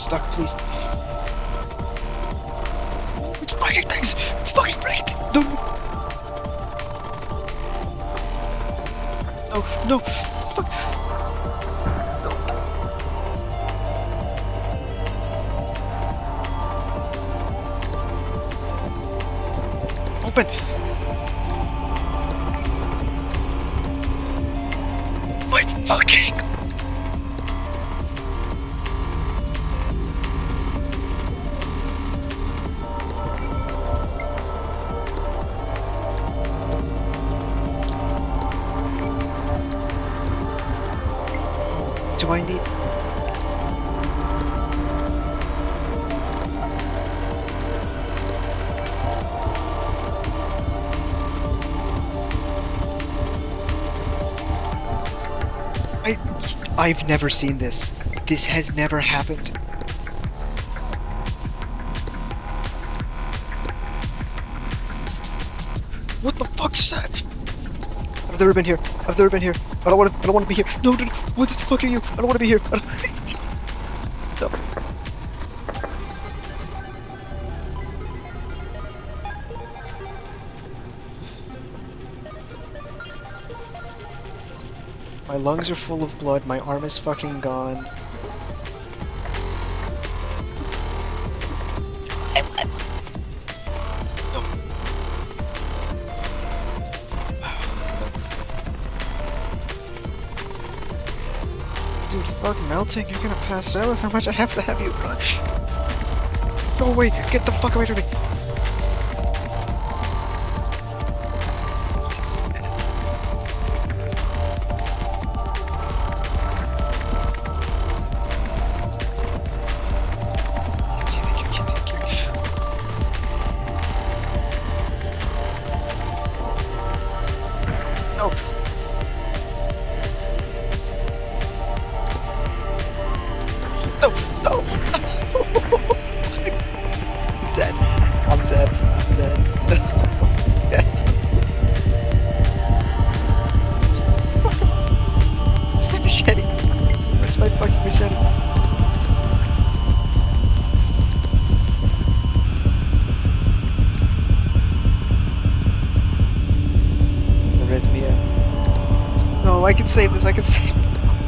stuck, please. It's breaking things! It's fucking breaking things! No! No, no! Fuck! No! Open! My fucking... Do I need... I've never seen this. This has never happened. What the fuck is that? I've never been here. I've never been here. I don't want to be here. No, no, no. What the fuck are you? I don't want to be here. I don't... No. My lungs are full of blood. My arm is fucking gone. No. Dude, fuck melting. You're gonna pass out with how much I have to have you run. Go away. Get the fuck away from me. No. No, no. I'm dead. I'm dead. I'm dead. Yeah. Where's my machete? Where's my fucking machete? Arrhythmia. No, I can save this. I can save.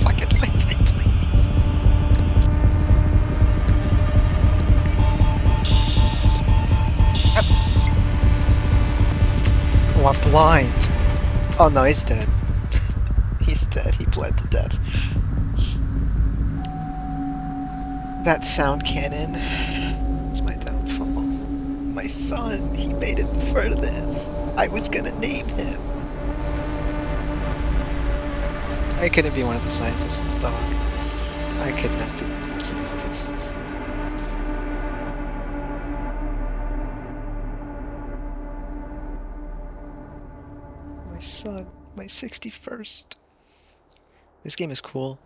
Fucking please, please. Stop. Oh, I'm blind. Oh no, he's dead. He's dead. He bled to death. That sound cannon was my downfall. My son, he made it furthest. I was gonna name him. I couldn't be one of the scientists, dog. I could not be one of the scientists. My son, my 61st. This game is cool.